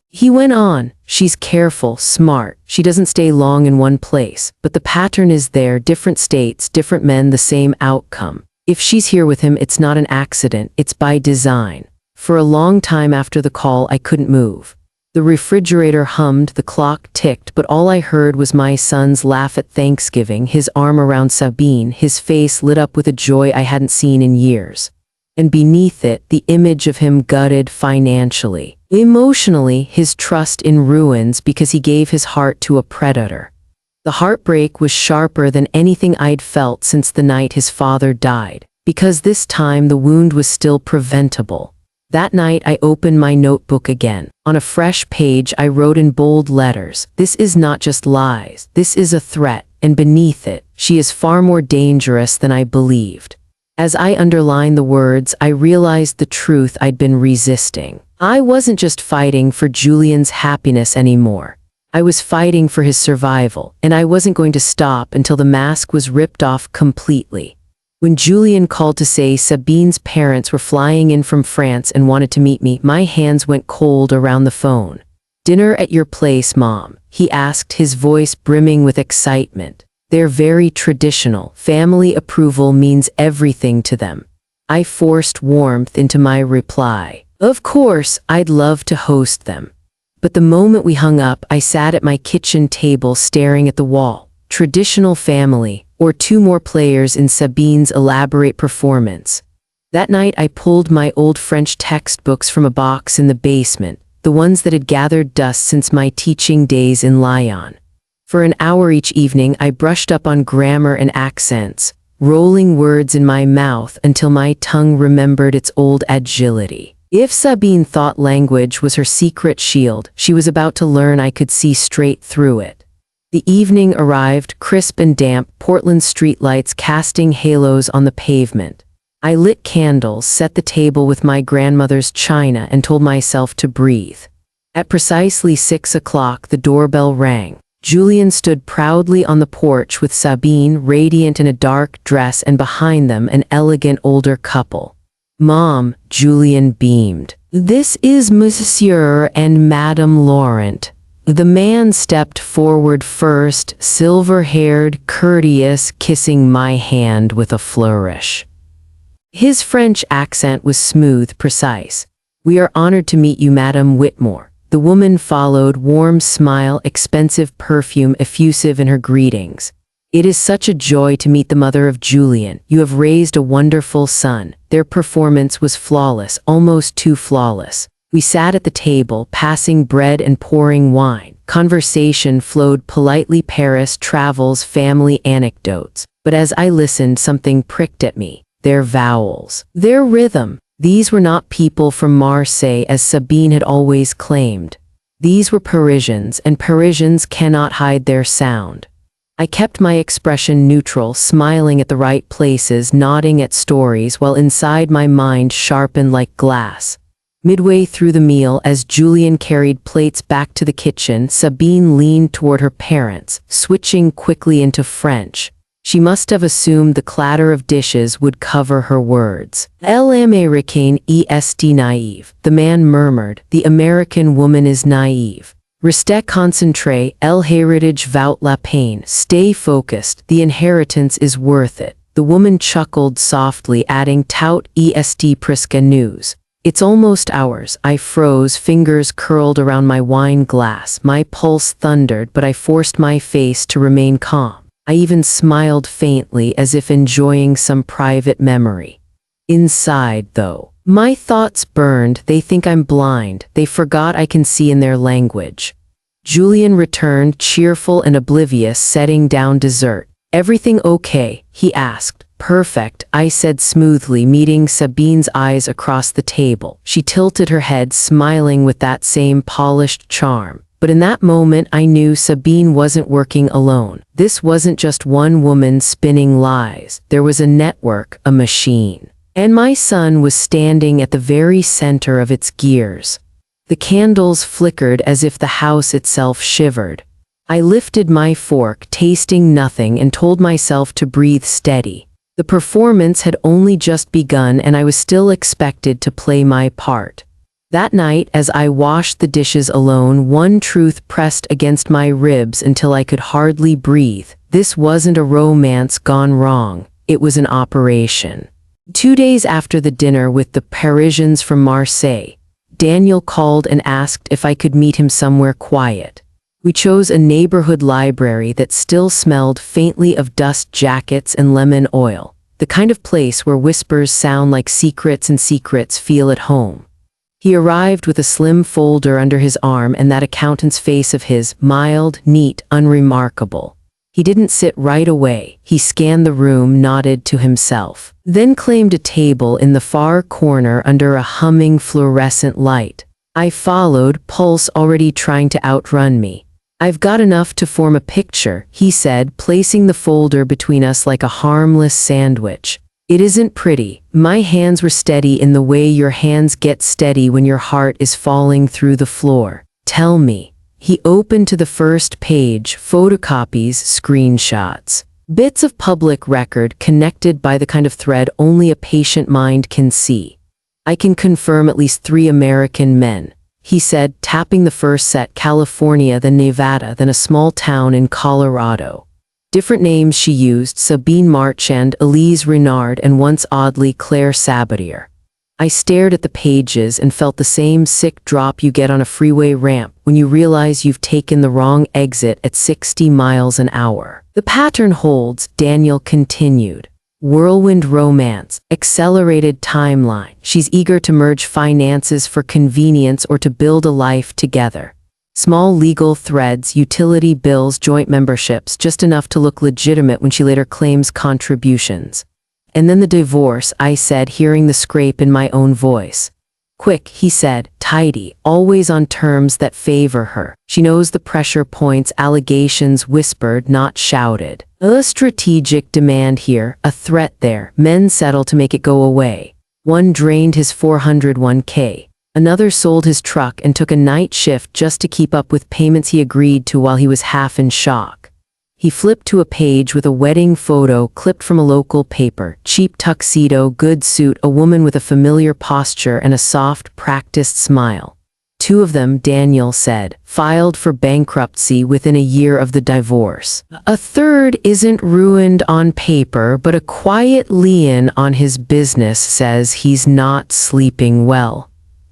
He went on, she's careful, smart, she doesn't stay long in one place, but the pattern is there, different states, different men, the same outcome. If she's here with him, it's not an accident, it's by design. For a long time after the call, I couldn't move. The refrigerator hummed, the clock ticked, but all I heard was my son's laugh at Thanksgiving, his arm around Sabine, his face lit up with a joy I hadn't seen in years. And beneath it, the image of him gutted financially. Emotionally, his trust in ruins because he gave his heart to a predator. The heartbreak was sharper than anything I'd felt since the night his father died, because this time the wound was still preventable. That night I opened my notebook again. On a fresh page I wrote in bold letters, "This is not just lies, this is a threat, and beneath it, she is far more dangerous than I believed." As I underlined the words, I realized the truth I'd been resisting. I wasn't just fighting for Julian's happiness anymore. I was fighting for his survival, and I wasn't going to stop until the mask was ripped off completely. When Julian called to say Sabine's parents were flying in from France and wanted to meet me, my hands went cold around the phone. "Dinner at your place, Mom?" he asked, his voice brimming with excitement. They're very traditional. Family approval means everything to them. I forced warmth into my reply. Of course, I'd love to host them. But the moment we hung up, I sat at my kitchen table staring at the wall. Traditional family, or two more players in Sabine's elaborate performance. That night I pulled my old French textbooks from a box in the basement, the ones that had gathered dust since my teaching days in Lyon. For an hour each evening I brushed up on grammar and accents, rolling words in my mouth until my tongue remembered its old agility. If Sabine thought language was her secret shield, she was about to learn I could see straight through it. The evening arrived, crisp and damp, Portland streetlights casting halos on the pavement. I lit candles, set the table with my grandmother's china, and told myself to breathe. At precisely 6 o'clock, the doorbell rang. Julien stood proudly on the porch with Sabine, radiant in a dark dress, and behind them an elegant older couple. "Mom," Julien beamed. "This is Monsieur and Madame Laurent." The man stepped forward first, silver-haired, courteous, kissing my hand with a flourish. His French accent was smooth, precise. "We are honored to meet you, Madame Whitmore." The woman followed, warm smile, expensive perfume effusive in her greetings. "It is such a joy to meet the mother of Julien. You have raised a wonderful son." Their performance was flawless, almost too flawless. We sat at the table, passing bread and pouring wine. Conversation flowed politely, Paris, travels, family anecdotes. But as I listened, something pricked at me. Their vowels, their rhythm. These were not people from Marseille as Sabine had always claimed. These were Parisians, and Parisians cannot hide their sound. I kept my expression neutral, smiling at the right places, nodding at stories, while inside my mind sharpened like glass. Midway through the meal, as Julien carried plates back to the kitchen, Sabine leaned toward her parents, switching quickly into French. She must have assumed the clatter of dishes would cover her words. "L'américaine est naïve," the man murmured. "The American woman is naive. Restez concentré, el héritage vaut la peine." Stay focused, the inheritance is worth it. The woman chuckled softly, adding, "Tout est presque nous." "It's almost ours." I froze, fingers curled around my wine glass. My pulse thundered, but I forced my face to remain calm. I even smiled faintly, as if enjoying some private memory. Inside, though, my thoughts burned. They think I'm blind. They forgot I can see in their language. Julien returned, cheerful and oblivious, setting down dessert. "Everything okay?" he asked. "Perfect," I said smoothly, meeting Sabine's eyes across the table. She tilted her head, smiling with that same polished charm. But in that moment I knew Sabine wasn't working alone. This wasn't just one woman spinning lies. There was a network, a machine. And my son was standing at the very center of its gears. The candles flickered as if the house itself shivered. I lifted my fork, tasting nothing, and told myself to breathe steady. The performance had only just begun, and I was still expected to play my part. That night, as I washed the dishes alone, one truth pressed against my ribs until I could hardly breathe. This wasn't a romance gone wrong. It was an operation. 2 days after the dinner with the Parisians from Marseille, Daniel called and asked if I could meet him somewhere quiet. We chose a neighborhood library that still smelled faintly of dust jackets and lemon oil, the kind of place where whispers sound like secrets and secrets feel at home. He arrived with a slim folder under his arm and that accountant's face of his, mild, neat, unremarkable. He didn't sit right away. He scanned the room, nodded to himself, then claimed a table in the far corner under a humming fluorescent light. I followed, pulse already trying to outrun me. "I've got enough to form a picture," he said, placing the folder between us like a harmless sandwich. "It isn't pretty. My hands were steady in the way your hands get steady when your heart is falling through the floor. Tell me." He opened to the first page, photocopies, screenshots. Bits of public record connected by the kind of thread only a patient mind can see. "I can confirm at least 3 American men," he said, tapping the first set, California, then Nevada, then a small town in Colorado. Different names she used, Sabine Marchand, Elise Renard, and once oddly Claire Sabatier. I stared at the pages and felt the same sick drop you get on a freeway ramp when you realize you've taken the wrong exit at 60 miles an hour. The pattern holds, Daniel continued. Whirlwind romance, accelerated timeline. She's eager to merge finances for convenience or to build a life together. Small legal threads, utility bills, joint memberships, just enough to look legitimate when she later claims contributions. And then the divorce, I said, hearing the scrape in my own voice. Quick, he said, tidy, always on terms that favor her. She knows the pressure points, allegations whispered, not shouted. A strategic demand here, a threat there. Men settle to make it go away. One drained his 401k. Another sold his truck and took a night shift just to keep up with payments he agreed to while he was half in shock. He flipped to a page with a wedding photo clipped from a local paper. Cheap tuxedo, good suit, a woman with a familiar posture and a soft, practiced smile. Two of them, Daniel said, filed for bankruptcy within a year of the divorce. A third isn't ruined on paper, but a quiet lien on his business says he's not sleeping well.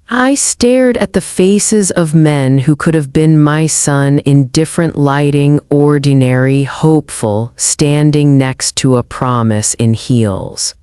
I stared at the faces of men who could have been my son in different lighting, ordinary, hopeful, standing next to a promise in heels.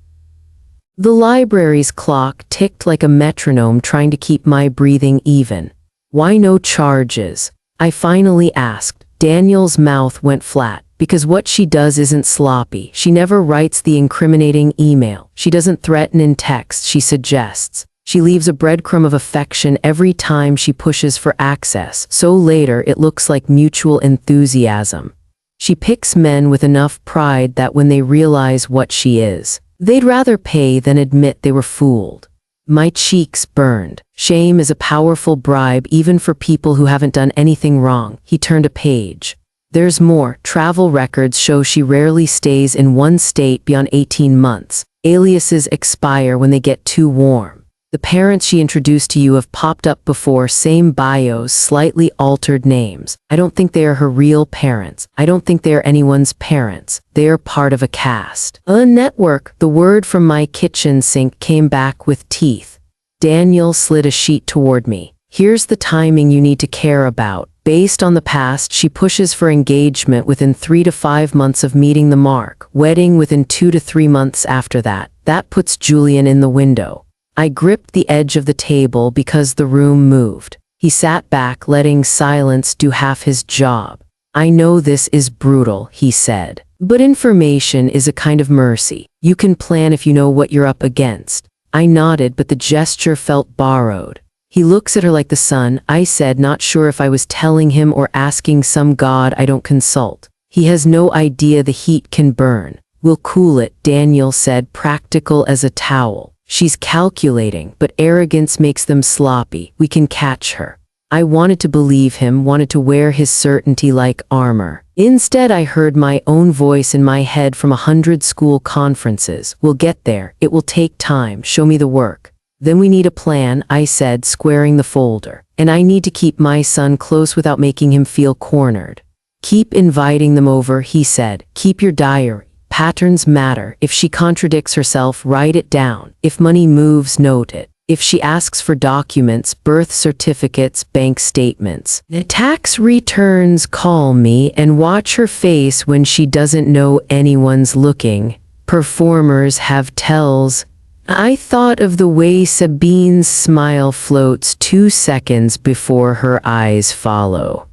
The library's clock ticked like a metronome trying to keep my breathing even. Why no charges? I finally asked. Daniel's mouth went flat. Because what she does isn't sloppy. She never writes the incriminating email. She doesn't threaten in text, she suggests. She leaves a breadcrumb of affection every time she pushes for access, so later it looks like mutual enthusiasm. She picks men with enough pride that when they realize what she is, they'd rather pay than admit they were fooled. My cheeks burned. Shame is a powerful bribe even for people who haven't done anything wrong. He turned a page. There's more. Travel records show she rarely stays in one state beyond 18 months. Aliases expire when they get too warm. The parents she introduced to you have popped up before, same bios, slightly altered names. I don't think they are her real parents. I don't think they are anyone's parents. They are part of a cast. A network. The word from my kitchen sink came back with teeth. Daniel slid a sheet toward me. Here's the timing you need to care about. Based on the past, she pushes for engagement within 3 to 5 months of meeting the mark. Wedding within 2 to 3 months after that. That puts Julian in the window. I gripped the edge of the table because the room moved. He sat back, letting silence do half his job. I know this is brutal, he said. But information is a kind of mercy. You can plan if you know what you're up against. I nodded, but the gesture felt borrowed. He looks at her like the sun, I said, not sure if I was telling him or asking some god I don't consult. He has no idea the heat can burn. We'll cool it, Daniel said, practical as a towel. She's calculating, but arrogance makes them sloppy. We can catch her. I wanted to believe him, wanted to wear his certainty like armor. Instead, I heard my own voice in my head from 100 school conferences. We'll get there. It will take time. Show me the work. Then we need a plan, I said, squaring the folder. And I need to keep my son close without making him feel cornered. Keep inviting them over, he said. Keep your diary. Patterns matter. If she contradicts herself, write it down. If money moves, note it. If she asks for documents, birth certificates, bank statements, tax returns, call me and watch her face when she doesn't know anyone's looking. Performers have tells. I thought of the way Sabine's smile floats 2 seconds before her eyes follow.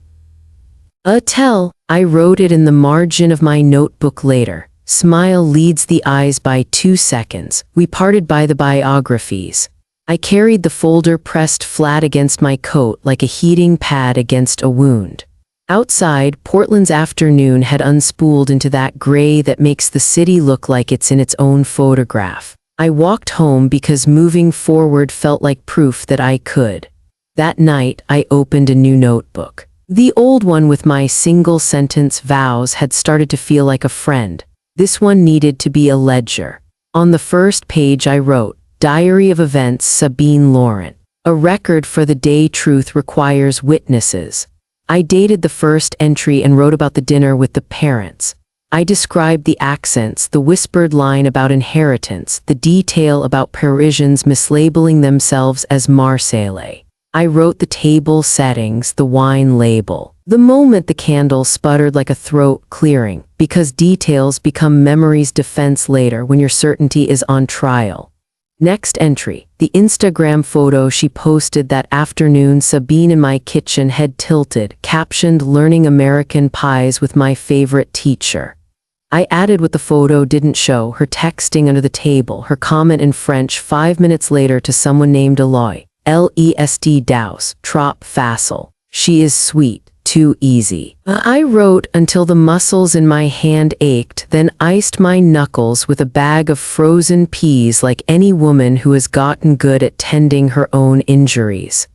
A tell. I wrote it in the margin of my notebook later. Smile leads the eyes by 2 seconds. We parted by the biographies. I carried the folder pressed flat against my coat like a heating pad against a wound. Outside, Portland's afternoon had unspooled into that gray that makes the city look like it's in its own photograph. I walked home because moving forward felt like proof that I could. That night, I opened a new notebook. The old one with my single-sentence vows had started to feel like a friend. This one needed to be a ledger. On the first page I wrote, Diary of Events, Sabine Laurent. A record for the day truth requires witnesses. I dated the first entry and wrote about the dinner with the parents. I described the accents, the whispered line about inheritance, the detail about Parisians mislabeling themselves as Marseillais. I wrote the table settings, the wine label. The moment the candle sputtered like a throat clearing, because details become memory's defense later when your certainty is on trial. Next entry, the Instagram photo she posted that afternoon. Sabine in my kitchen, head tilted, captioned "Learning American Pies with my favorite teacher." I added what the photo didn't show, her texting under the table, her comment in French 5 minutes later to someone named Eloy. Lest Daus, trop facile. She is sweet, too easy. I wrote until the muscles in my hand ached, then iced my knuckles with a bag of frozen peas like any woman who has gotten good at tending her own injuries.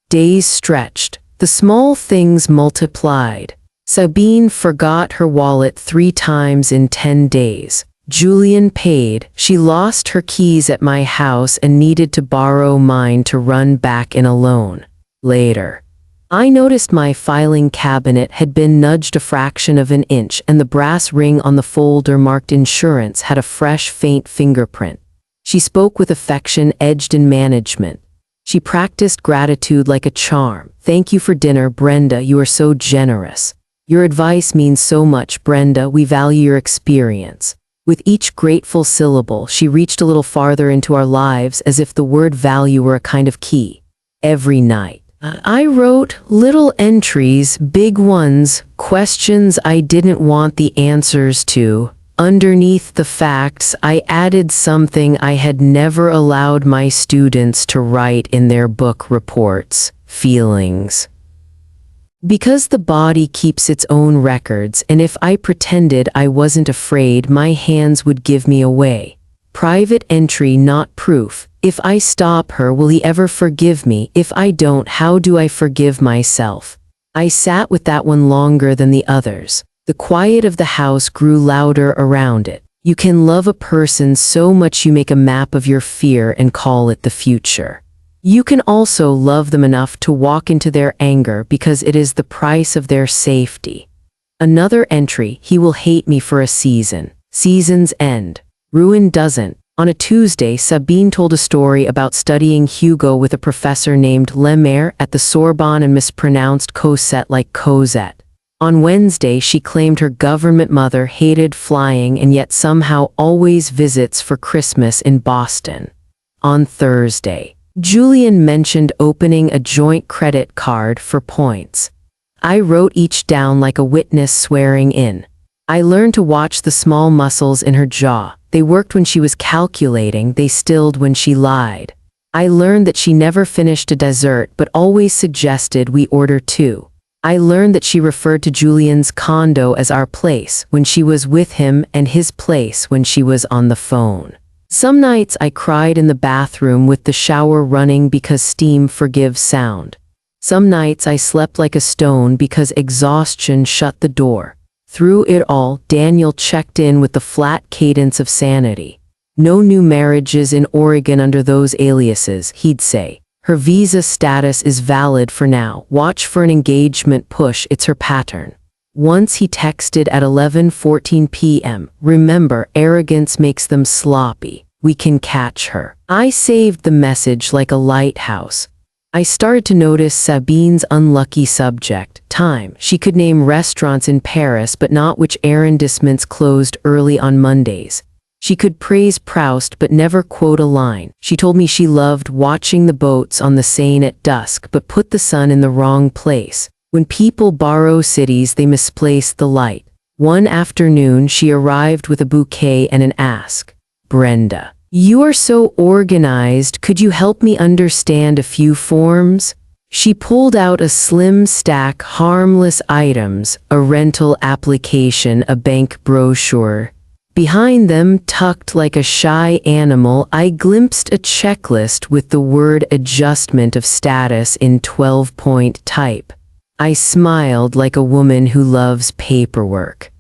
Days stretched. The small things multiplied. Sabine forgot her wallet 3 times in 10 days. Julian paid. She lost her keys at my house and needed to borrow mine to run back in alone. Later, I noticed my filing cabinet had been nudged a fraction of an inch, and the brass ring on the folder marked insurance had a fresh, faint fingerprint. She spoke with affection edged in management. She practiced gratitude like a charm. "Thank you for dinner, Brenda. You are so generous. Your advice means so much, Brenda. We value your experience." With each grateful syllable, she reached a little farther into our lives, as if the word value were a kind of key. Every night, I wrote little entries, big ones, questions I didn't want the answers to. Underneath the facts, I added something I had never allowed my students to write in their book reports: feelings. Because the body keeps its own records, and if I pretended I wasn't afraid, my hands would give me away. Private entry, not proof. If I stop her, will he ever forgive me? If I don't, how do I forgive myself? I sat with that one longer than the others. The quiet of the house grew louder around it. You can love a person so much you make a map of your fear and call it the future. You can also love them enough to walk into their anger because it is the price of their safety. Another entry, he will hate me for a season. Seasons end. Ruin doesn't. On a Tuesday, Sabine told a story about studying Hugo with a professor named Lemaire at the Sorbonne and mispronounced Cosette like Cosette. On Wednesday, she claimed her government mother hated flying and yet somehow always visits for Christmas in Boston. On Thursday, Julian mentioned opening a joint credit card for points. I wrote each down like a witness swearing in. I learned to watch the small muscles in her jaw. They worked when she was calculating, they stilled when she lied. I learned that she never finished a dessert but always suggested we order 2. I learned that she referred to Julian's condo as our place when she was with him and his place when she was on the phone. Some nights I cried in the bathroom with the shower running because steam forgives sound. Some nights I slept like a stone because exhaustion shut the door. Through it all, Daniel checked in with the flat cadence of sanity. No new marriages in Oregon under those aliases, he'd say. Her visa status is valid for now. Watch for an engagement push, it's her pattern. Once he texted at 11:14 p.m., "Remember, arrogance makes them sloppy. We can catch her." I saved the message like a lighthouse. I started to notice Sabine's unlucky subject, time. She could name restaurants in Paris but not which arrondissements closed early on Mondays. She could praise Proust but never quote a line. She told me she loved watching the boats on the Seine at dusk but put the sun in the wrong place. When people borrow cities, they misplace the light. One afternoon, she arrived with a bouquet and an ask. "Brenda, you are so organized. Could you help me understand a few forms?" She pulled out a slim stack, harmless items, a rental application, a bank brochure. Behind them, tucked like a shy animal, I glimpsed a checklist with the word adjustment of status in 12-point type. I smiled like a woman who loves paperwork.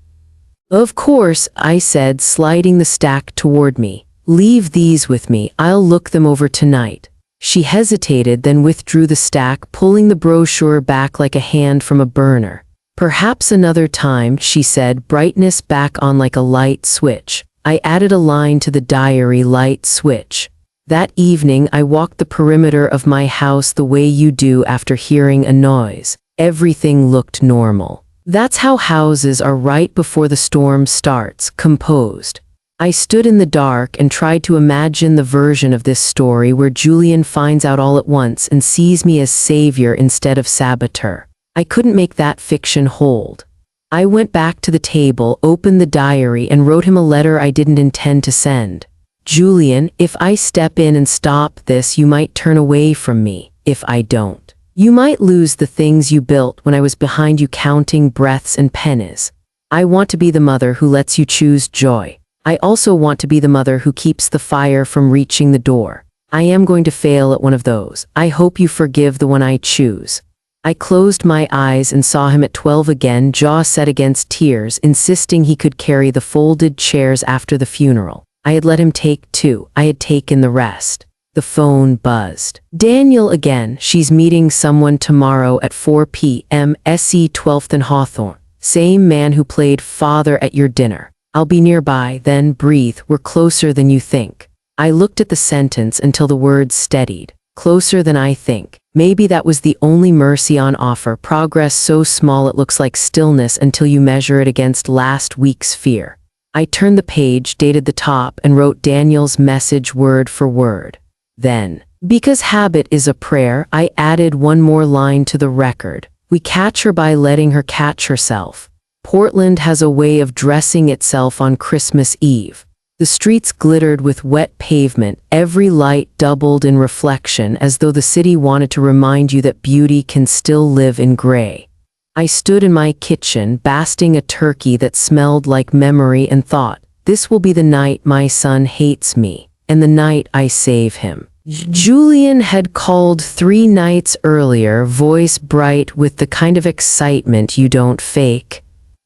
"Of course," I said, sliding the stack toward me. "Leave these with me, I'll look them over tonight." She hesitated, then withdrew the stack, pulling the brochure back like a hand from a burner. Perhaps another time, she said, brightness back on like a light switch. I added a line to the diary, light switch. That evening, I walked the perimeter of my house the way you do after hearing a noise. Everything looked normal. That's how houses are right before the storm starts, composed. I stood in the dark and tried to imagine the version of this story where Julian finds out all at once and sees me as savior instead of saboteur. I couldn't make that fiction hold. I went back to the table, opened the diary, and wrote him a letter I didn't intend to send. Julian, if I step in and stop this, you might turn away from me. If I don't, you might lose the things you built when I was behind you counting breaths and pennies. I want to be the mother who lets you choose joy. I also want to be the mother who keeps the fire from reaching the door. I am going to fail at one of those. I hope you forgive the one I choose. I closed my eyes and saw him at 12 again, jaw set against tears, insisting he could carry the folded chairs after the funeral. I had let him take 2. I had taken the rest. The phone buzzed. Daniel again. She's meeting someone tomorrow at 4 p.m. SE 12th and Hawthorne. Same man who played father at your dinner. I'll be nearby, then breathe. We're closer than you think. I looked at the sentence until the words steadied. Closer than I think. Maybe that was the only mercy on offer. Progress so small it looks like stillness until you measure it against last week's fear. I turned the page, dated the top, and wrote Daniel's message word for word. Then, because habit is a prayer, I added one more line to the record. We catch her by letting her catch herself. Portland has a way of dressing itself on Christmas Eve. The streets glittered with wet pavement, every light doubled in reflection as though the city wanted to remind you that beauty can still live in gray. I stood in my kitchen, basting a turkey that smelled like memory and thought, this will be the night my son hates me, and the night I save him. Julian had called 3 nights earlier, voice bright with the kind of excitement you don't fake.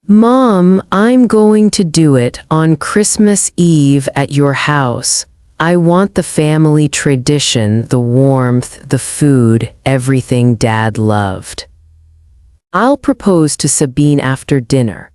Mom, I'm going to do it on Christmas Eve at your house. I want the family tradition, the warmth, the food, everything Dad loved. I'll propose to Sabine after dinner.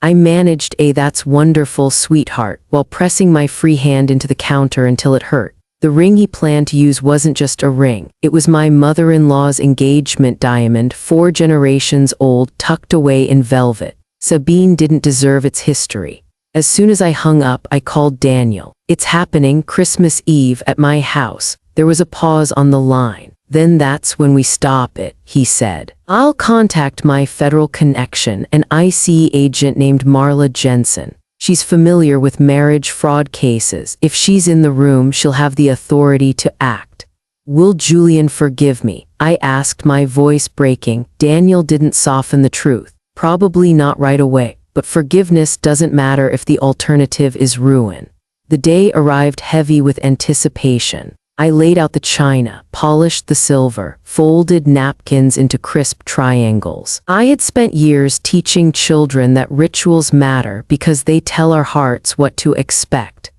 I managed a "that's wonderful, sweetheart" while pressing my free hand into the counter until it hurt. The ring he planned to use wasn't just a ring. It was my mother-in-law's engagement diamond, 4 generations old, tucked away in velvet. Sabine didn't deserve its history. As soon as I hung up, I called Daniel. It's happening, Christmas Eve at my house. There was a pause on the line. Then that's when we stop it, he said. I'll contact my federal connection, an IC agent named Marla Jensen. She's familiar with marriage fraud cases. If she's in the room, she'll have the authority to act. Will Julian forgive me? I asked, my voice breaking. Daniel didn't soften the truth. Probably not right away, but forgiveness doesn't matter if the alternative is ruin. The day arrived heavy with anticipation. I laid out the china, polished the silver, folded napkins into crisp triangles. I had spent years teaching children that rituals matter because they tell our hearts what to expect.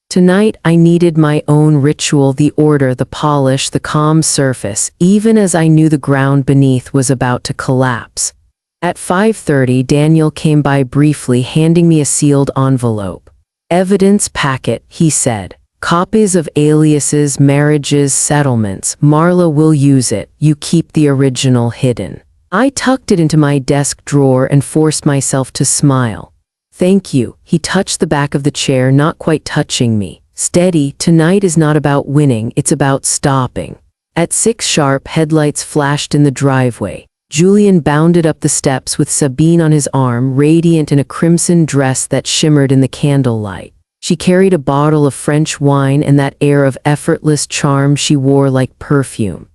Tonight, I needed my own ritual, the order, the polish, the calm surface, even as I knew the ground beneath was about to collapse. At 5:30, Daniel came by briefly, handing me a sealed envelope. Evidence packet, he said. Copies of aliases, marriages, settlements. Marla will use it. You keep the original hidden. I tucked it into my desk drawer and forced myself to smile. Thank you. He touched the back of the chair, not quite touching me. Steady, tonight is not about winning, it's about stopping. At 6 sharp, headlights flashed in the driveway. Julian bounded up the steps with Sabine on his arm, radiant in a crimson dress that shimmered in the candlelight. She carried a bottle of French wine and that air of effortless charm she wore like perfume.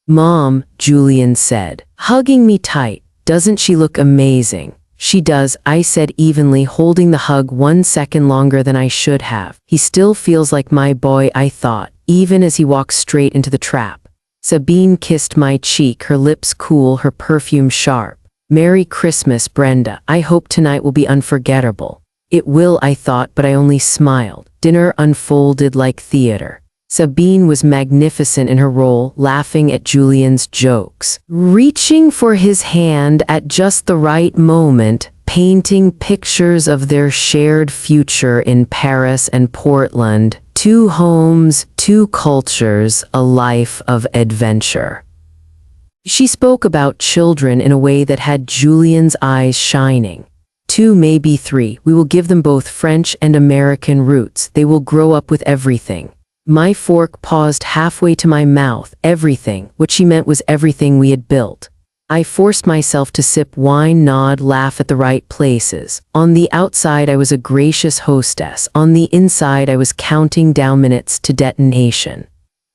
Mom, Julian said, hugging me tight, doesn't she look amazing? She does, I said evenly, holding the hug 1 second longer than I should have. He still feels like my boy, I thought, even as he walked straight into the trap. Sabine kissed my cheek, her lips cool, her perfume sharp. Merry Christmas, Brenda. I hope tonight will be unforgettable. It will, I thought, but I only smiled. Dinner unfolded like theater. Sabine was magnificent in her role, laughing at Julian's jokes, reaching for his hand at just the right moment, painting pictures of their shared future in Paris and Portland, 2 homes, 2 cultures, a life of adventure. She spoke about children in a way that had Julian's eyes shining. 2, maybe 3, we will give them both French and American roots, they will grow up with everything. My fork paused halfway to my mouth. Everything. What she meant was everything we had built. I forced myself to sip wine, nod, laugh at the right places. On the outside, I was a gracious hostess. On the inside, I was counting down minutes to detonation.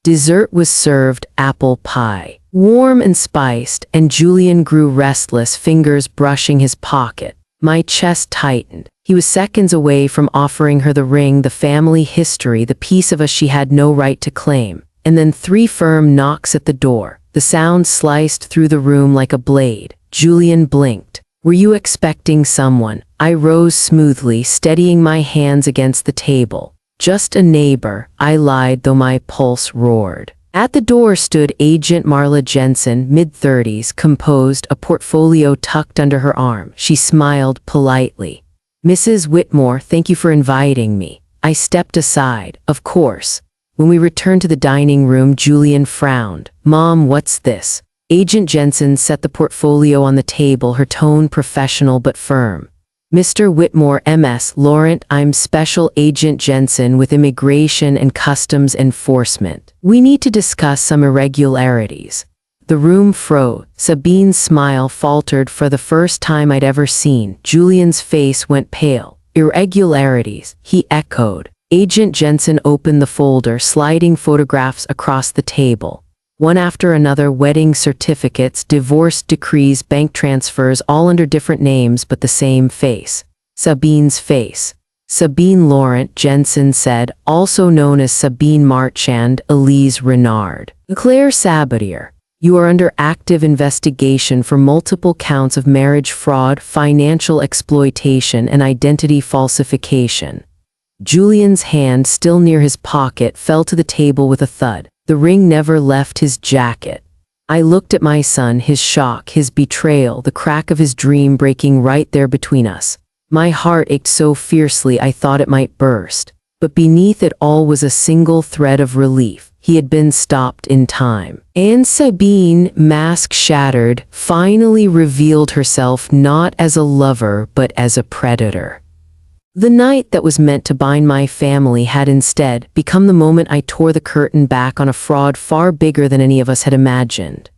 Dessert was served, apple pie. Warm and spiced, and Julian grew restless, fingers brushing his pocket. My chest tightened. He was seconds away from offering her the ring, the family history, the piece of us she had no right to claim. And then 3 firm knocks at the door. The sound sliced through the room like a blade. Julian blinked. Were you expecting someone? I rose smoothly, steadying my hands against the table. Just a neighbor, I lied, though my pulse roared. At the door stood Agent Marla Jensen, mid-30s, composed, a portfolio tucked under her arm. She smiled politely. Mrs. Whitmore, thank you for inviting me. I stepped aside. Of course. When we returned to the dining room, Julian frowned. Mom, what's this? Agent Jensen set the portfolio on the table, her tone professional but firm. Mr. Whitmore, MS, Laurent, I'm Special Agent Jensen with Immigration and Customs Enforcement. We need to discuss some irregularities. The room froze. Sabine's smile faltered for the first time I'd ever seen. Julian's face went pale. Irregularities, he echoed. Agent Jensen opened the folder, sliding photographs across the table. One after another, wedding certificates, divorce decrees, bank transfers, all under different names but the same face. Sabine's face. Sabine Laurent, Jensen said, also known as Sabine Marchand, Elise Renard. Claire Sabatier, you are under active investigation for multiple counts of marriage fraud, financial exploitation, and identity falsification. Julian's hand, still near his pocket, fell to the table with a thud. The ring never left his jacket. I looked at my son, his shock, his betrayal, the crack of his dream breaking right there between us. My heart ached so fiercely I thought it might burst. But beneath it all was a single thread of relief. He had been stopped in time. And Sabine, mask shattered, finally revealed herself not as a lover but as a predator. The night that was meant to bind my family had instead become the moment I tore the curtain back on a fraud far bigger than any of us had imagined.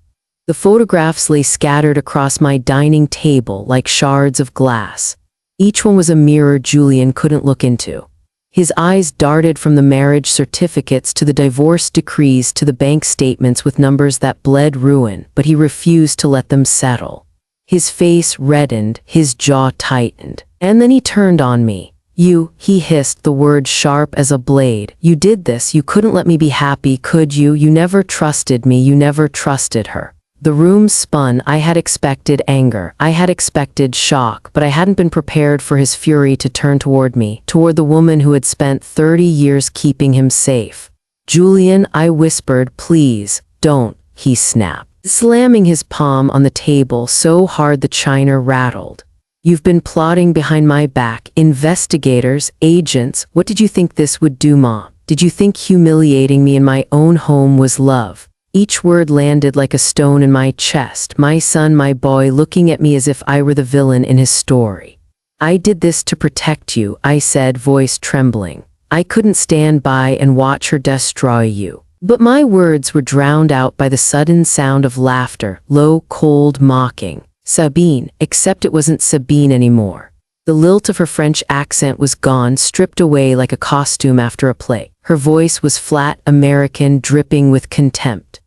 The photographs lay scattered across my dining table like shards of glass. Each one was a mirror Julian couldn't look into. His eyes darted from the marriage certificates to the divorce decrees to the bank statements with numbers that bled ruin, but he refused to let them settle. His face reddened, his jaw tightened. And then he turned on me. You, he hissed, the word sharp as a blade. You did this, you couldn't let me be happy, could you? You never trusted me, you never trusted her. The room spun. I had expected anger. I had expected shock, but I hadn't been prepared for his fury to turn toward me, toward the woman who had spent 30 years keeping him safe. Julian, I whispered, please, don't, he snapped, slamming his palm on the table so hard the china rattled. You've been plotting behind my back, investigators, agents. What did you think this would do, Mom? Did you think humiliating me in my own home was love? Each word landed like a stone in my chest, my son, my boy, looking at me as if I were the villain in his story. I did this to protect you, I said, voice trembling. I couldn't stand by and watch her destroy you. But my words were drowned out by the sudden sound of laughter, low, cold, mocking. Sabine, except it wasn't Sabine anymore. The lilt of her French accent was gone, stripped away like a costume after a play. Her voice was flat, American, dripping with contempt.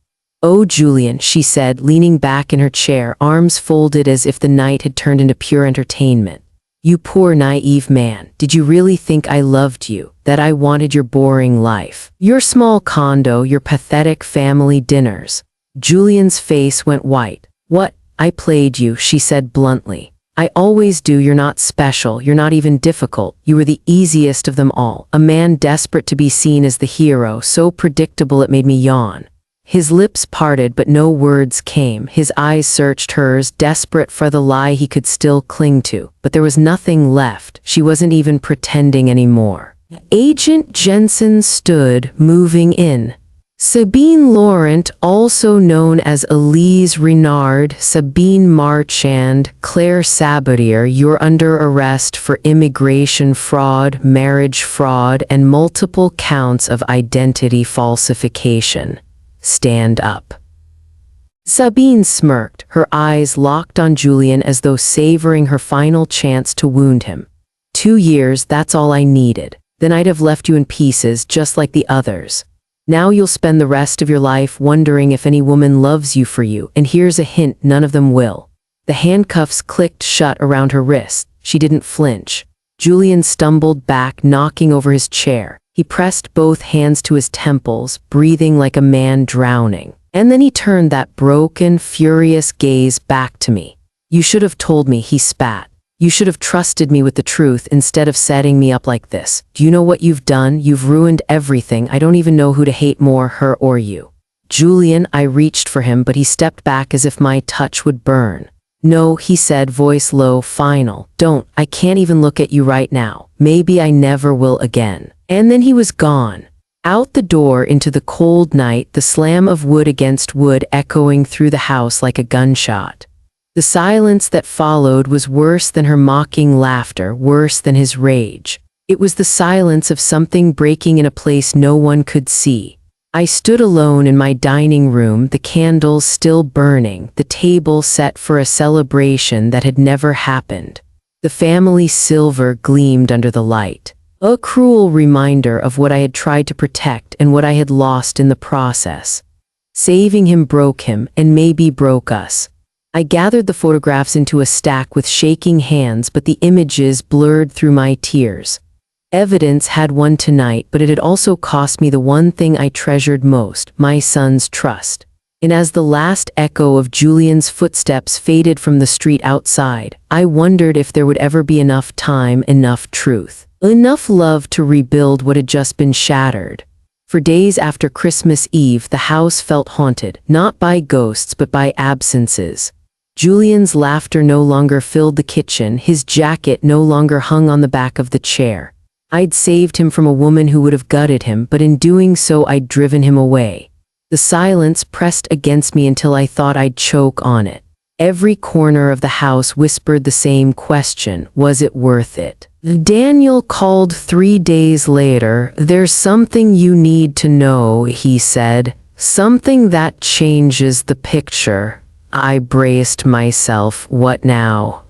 Oh, Julian, she said, leaning back in her chair, arms folded as if the night had turned into pure entertainment. You poor naive man, did you really think I loved you, that I wanted your boring life? Your small condo, your pathetic family dinners. Julian's face went white. What? I played you, she said bluntly. I always do. You're not special. You're not even difficult. You were the easiest of them all. A man desperate to be seen as the hero, so predictable it made me yawn. His lips parted, but no words came. His eyes searched hers, desperate for the lie he could still cling to. But there was nothing left. She wasn't even pretending anymore. Agent Jensen stood, moving in. Sabine Laurent, also known as Elise Renard, Sabine Marchand, Claire Sabatier, you're under arrest for immigration fraud, marriage fraud, and multiple counts of identity falsification. Stand up. Sabine smirked, her eyes locked on Julian as though savoring her final chance to wound him. 2 years, that's all I needed. Then I'd have left you in pieces, just like the others. Now you'll spend the rest of your life wondering if any woman loves you for you, and here's a hint, none of them will. The handcuffs clicked shut around her wrist. She didn't flinch. Julian stumbled back, knocking over his chair. He pressed both hands to his temples, breathing like a man drowning. And then he turned that broken, furious gaze back to me. You should have told me, he spat. You should have trusted me with the truth instead of setting me up like this. Do you know what you've done? You've ruined everything. I don't even know who to hate more, her or you. Julian, I reached for him, but he stepped back as if my touch would burn. No, he said, voice low, final. Don't. I can't even look at you right now. Maybe I never will again. And then he was gone. Out the door into the cold night, the slam of wood against wood echoing through the house like a gunshot. The silence that followed was worse than her mocking laughter, worse than his rage. It was the silence of something breaking in a place no one could see. I stood alone in my dining room, the candles still burning, the table set for a celebration that had never happened. The family silver gleamed under the light. A cruel reminder of what I had tried to protect and what I had lost in the process. Saving him broke him, and maybe broke us. I gathered the photographs into a stack with shaking hands, but the images blurred through my tears. Evidence had won tonight, but it had also cost me the one thing I treasured most, my son's trust. And as the last echo of Julian's footsteps faded from the street outside, I wondered if there would ever be enough time, enough truth, enough love to rebuild what had just been shattered. For days after Christmas Eve, the house felt haunted, not by ghosts but by absences. Julian's laughter no longer filled the kitchen, his jacket no longer hung on the back of the chair. I'd saved him from a woman who would have gutted him, but in doing so I'd driven him away. The silence pressed against me until I thought I'd choke on it. Every corner of the house whispered the same question, was it worth it? Daniel called 3 days later. There's something you need to know, he said. Something that changes the picture. I braced myself. What now?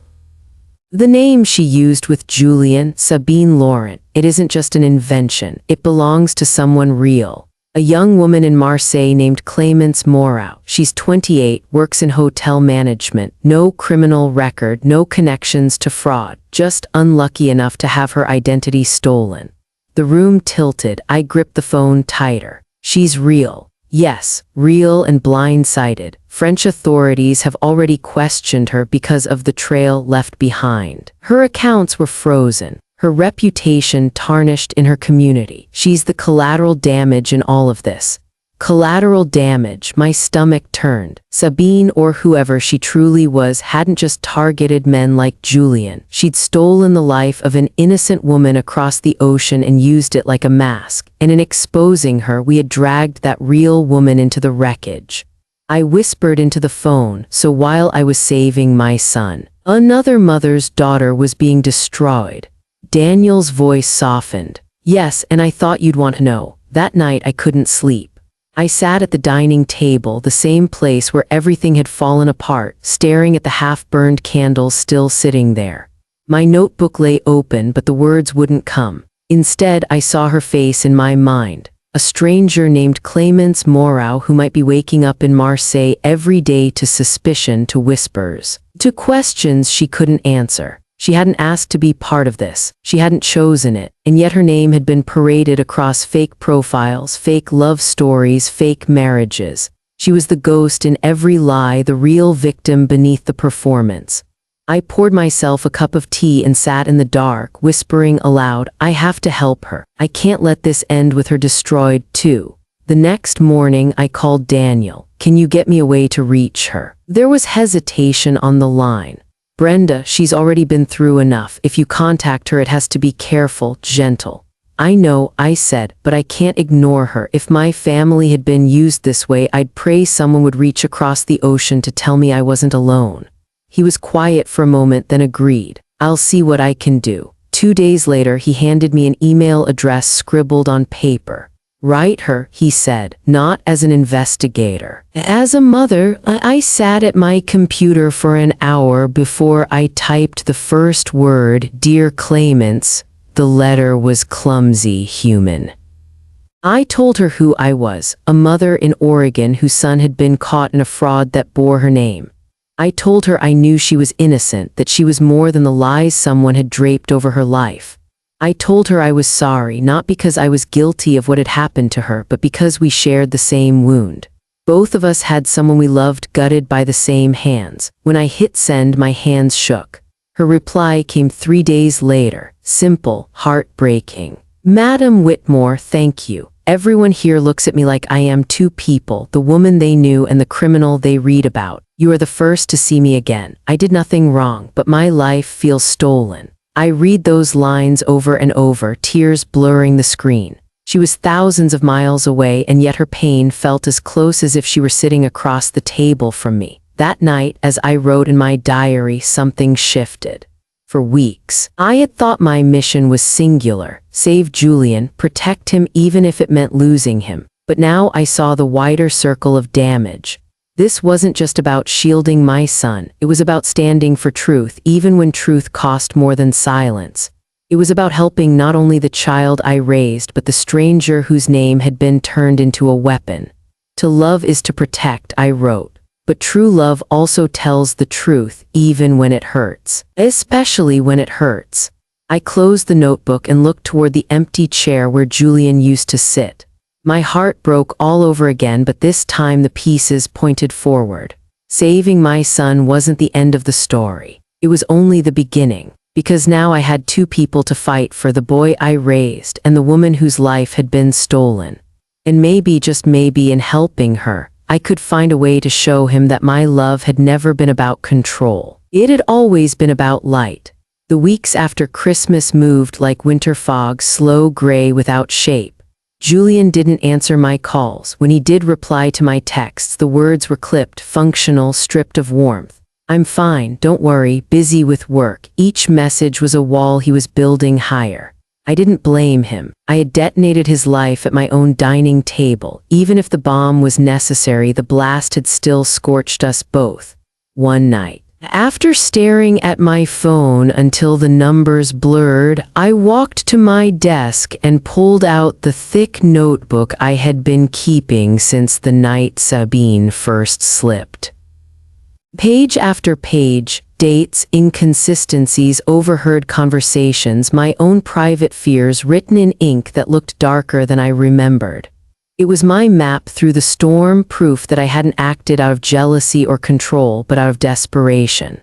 The name she used with Julian, Sabine Laurent, it isn't just an invention. It belongs to someone real. A young woman in Marseille named Clémence Moreau. She's 28, works in hotel management. No criminal record, no connections to fraud. Just unlucky enough to have her identity stolen. The room tilted. I gripped the phone tighter. She's real. Yes, real and blindsided. French authorities have already questioned her because of the trail left behind. Her accounts were frozen. Her reputation tarnished in her community. She's the collateral damage in all of this. Collateral damage. My stomach turned. Sabine, or whoever she truly was, hadn't just targeted men like Julian. She'd stolen the life of an innocent woman across the ocean and used it like a mask. And in exposing her, we had dragged that real woman into the wreckage. I whispered into the phone, so while I was saving my son, another mother's daughter was being destroyed. Daniel's voice softened. Yes, and I thought you'd want to know. That night I couldn't sleep. I sat at the dining table, the same place where everything had fallen apart, staring at the half-burned candles still sitting there. My notebook lay open, but the words wouldn't come. Instead, I saw her face in my mind. A stranger named Clémence Moreau who might be waking up in Marseille every day to suspicion, to whispers, to questions she couldn't answer. She hadn't asked to be part of this. She hadn't chosen it. And yet her name had been paraded across fake profiles, fake love stories, fake marriages. She was the ghost in every lie, the real victim beneath the performance. I poured myself a cup of tea and sat in the dark, whispering aloud, I have to help her. I can't let this end with her destroyed, too. The next morning, I called Daniel. Can you get me a way to reach her? There was hesitation on the line. Brenda, she's already been through enough. If you contact her, it has to be careful, gentle. I know, I said, but I can't ignore her. If my family had been used this way, I'd pray someone would reach across the ocean to tell me I wasn't alone. He was quiet for a moment, then agreed. I'll see what I can do. 2 days later, he handed me an email address scribbled on paper. Write her, he said, not as an investigator. As a mother, I sat at my computer for an hour before I typed the first word, Dear Claimants. The letter was clumsy, human. I told her who I was, a mother in Oregon whose son had been caught in a fraud that bore her name. I told her I knew she was innocent, that she was more than the lies someone had draped over her life. I told her I was sorry, not because I was guilty of what had happened to her, but because we shared the same wound. Both of us had someone we loved gutted by the same hands. When I hit send, my hands shook. Her reply came 3 days later, simple, heartbreaking. Madam Whitmore, thank you. Everyone here looks at me like I am two people, the woman they knew and the criminal they read about. You are the first to see me again. I did nothing wrong, but my life feels stolen. I read those lines over and over, tears blurring the screen. She was thousands of miles away, and yet her pain felt as close as if she were sitting across the table from me. That night, as I wrote in my diary, something shifted. For weeks, I had thought my mission was singular: save Julian, protect him even if it meant losing him. But now I saw the wider circle of damage. This wasn't just about shielding my son, it was about standing for truth, even when truth cost more than silence. It was about helping not only the child I raised, but the stranger whose name had been turned into a weapon. To love is to protect, I wrote. But true love also tells the truth, even when it hurts. Especially when it hurts. I closed the notebook and looked toward the empty chair where Julian used to sit. My heart broke all over again, but this time the pieces pointed forward. Saving my son wasn't the end of the story. It was only the beginning, because now I had two people to fight for: the boy I raised and the woman whose life had been stolen. And maybe, just maybe, in helping her, I could find a way to show him that my love had never been about control. It had always been about light. The weeks after Christmas moved like winter fog, slow, gray, without shape. Julian didn't answer my calls. When he did reply to my texts, the words were clipped, functional, stripped of warmth. I'm fine, don't worry, busy with work. Each message was a wall he was building higher. I didn't blame him. I had detonated his life at my own dining table. Even if the bomb was necessary, the blast had still scorched us both. One night, after staring at my phone until the numbers blurred, I walked to my desk and pulled out the thick notebook I had been keeping since the night Sabine first slipped. Page after page, dates, inconsistencies, overheard conversations, my own private fears written in ink that looked darker than I remembered. It was my map through the storm, proof that I hadn't acted out of jealousy or control, but out of desperation.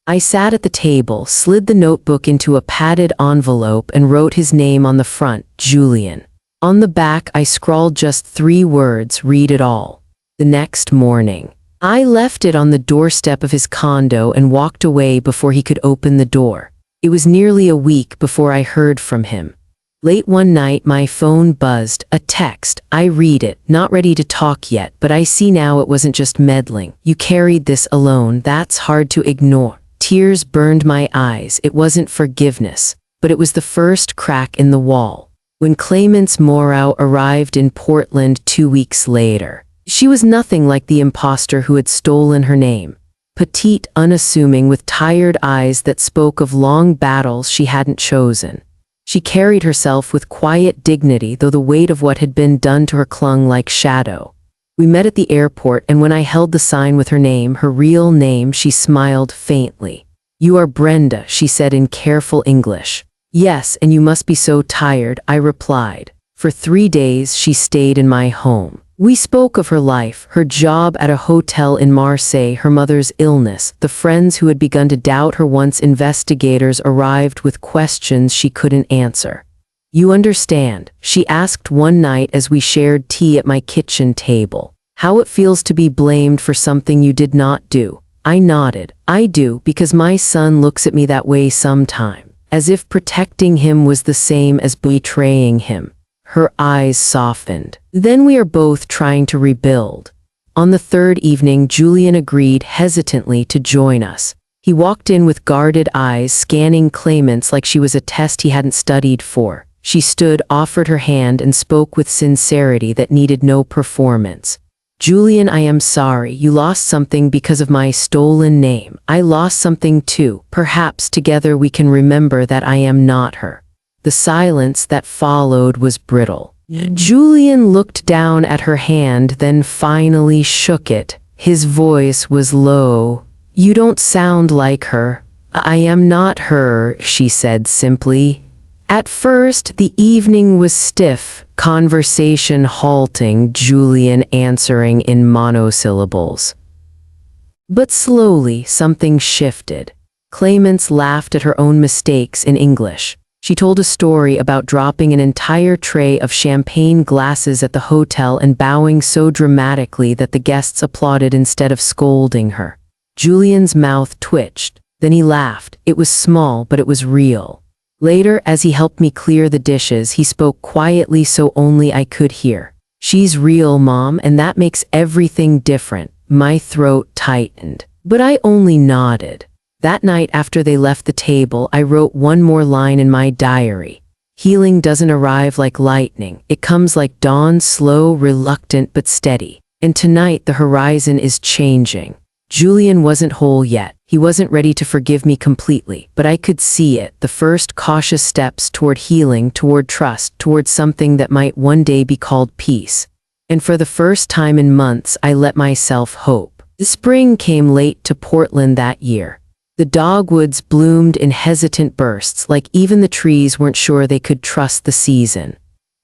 I sat at the table, slid the notebook into a padded envelope, and wrote his name on the front, Julian. On the back, I scrawled just 3 words: read it all. The next morning, I left it on the doorstep of his condo and walked away before he could open the door. It was nearly a week before I heard from him. Late one night, my phone buzzed, a text. I read it, not ready to talk yet, but I see now it wasn't just meddling. You carried this alone, that's hard to ignore. Tears burned my eyes. It wasn't forgiveness, but it was the first crack in the wall. When Claimants Morrow arrived in Portland 2 weeks later, she was nothing like the imposter who had stolen her name. Petite, unassuming, with tired eyes that spoke of long battles she hadn't chosen. She carried herself with quiet dignity, though the weight of what had been done to her clung like shadow. We met at the airport, and when I held the sign with her name, her real name, she smiled faintly. You are Brenda, she said in careful English. Yes, and you must be so tired, I replied. For 3 days she stayed in my home. We spoke of her life, her job at a hotel in Marseille, her mother's illness, the friends who had begun to doubt her once investigators arrived with questions she couldn't answer. "You understand," she asked one night as we shared tea at my kitchen table, "how it feels to be blamed for something you did not do?" I nodded. "I do, because my son looks at me that way sometime, as if protecting him was the same as betraying him." Her eyes softened. "Then we are both trying to rebuild." On the third evening, Julian agreed hesitantly to join us. He walked in with guarded eyes, scanning claimants like she was a test he hadn't studied for. She stood, offered her hand, and spoke with sincerity that needed no performance. "Julian, I am sorry. You lost something because of my stolen name. I lost something too. Perhaps together we can remember that I am not her." The silence that followed was brittle. Julian looked down at her hand, then finally shook it. His voice was low. "You don't sound like her." "I am not her," she said simply. At first, the evening was stiff, conversation halting, Julian answering in monosyllables. But slowly, something shifted. Claimants laughed at her own mistakes in English. She told a story about dropping an entire tray of champagne glasses at the hotel and bowing so dramatically that the guests applauded instead of scolding her. Julian's mouth twitched. Then he laughed. It was small, but it was real. Later, as he helped me clear the dishes, he spoke quietly so only I could hear. "She's real, Mom, and that makes everything different." My throat tightened, but I only nodded. That night after they left the table, I wrote one more line in my diary. "Healing doesn't arrive like lightning. It comes like dawn, slow, reluctant, but steady. And tonight the horizon is changing." Julian wasn't whole yet. He wasn't ready to forgive me completely, but I could see it, the first cautious steps toward healing, toward trust, toward something that might one day be called peace. And for the first time in months, I let myself hope. The spring came late to Portland that year. The dogwoods bloomed in hesitant bursts, like even the trees weren't sure they could trust the season.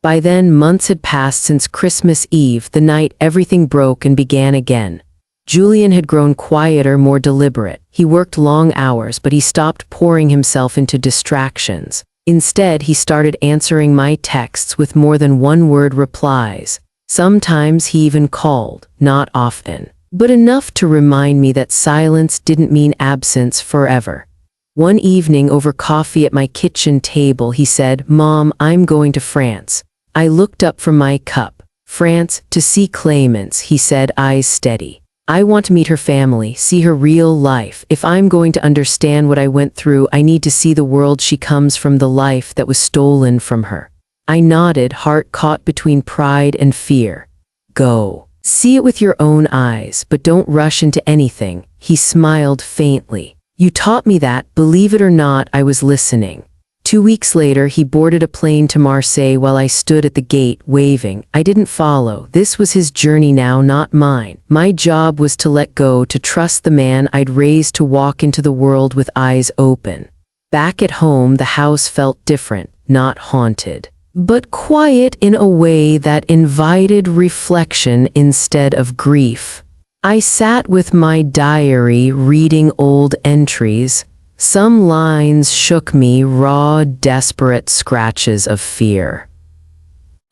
By then, months had passed since Christmas Eve, the night everything broke and began again. Julian had grown quieter, more deliberate. He worked long hours, but he stopped pouring himself into distractions. Instead, he started answering my texts with more than one-word replies. Sometimes he even called, not often, but enough to remind me that silence didn't mean absence forever. One evening over coffee at my kitchen table, he said, "Mom, I'm going to France." I looked up from my cup. "France, to see claimants," he said, eyes steady. "I want to meet her family, see her real life. If I'm going to understand what I went through, I need to see the world she comes from, the life that was stolen from her." I nodded, heart caught between pride and fear. "Go. See it with your own eyes, but don't rush into anything." He smiled faintly. "You taught me that. Believe it or not, I was listening." 2 weeks later, he boarded a plane to Marseille while I stood at the gate, waving. I didn't follow. This was his journey now, not mine. My job was to let go, to trust the man I'd raised to walk into the world with eyes open. Back at home, the house felt different, not haunted, but quiet in a way that invited reflection instead of grief. I sat with my diary, reading old entries. Some lines shook me, raw, desperate scratches of fear.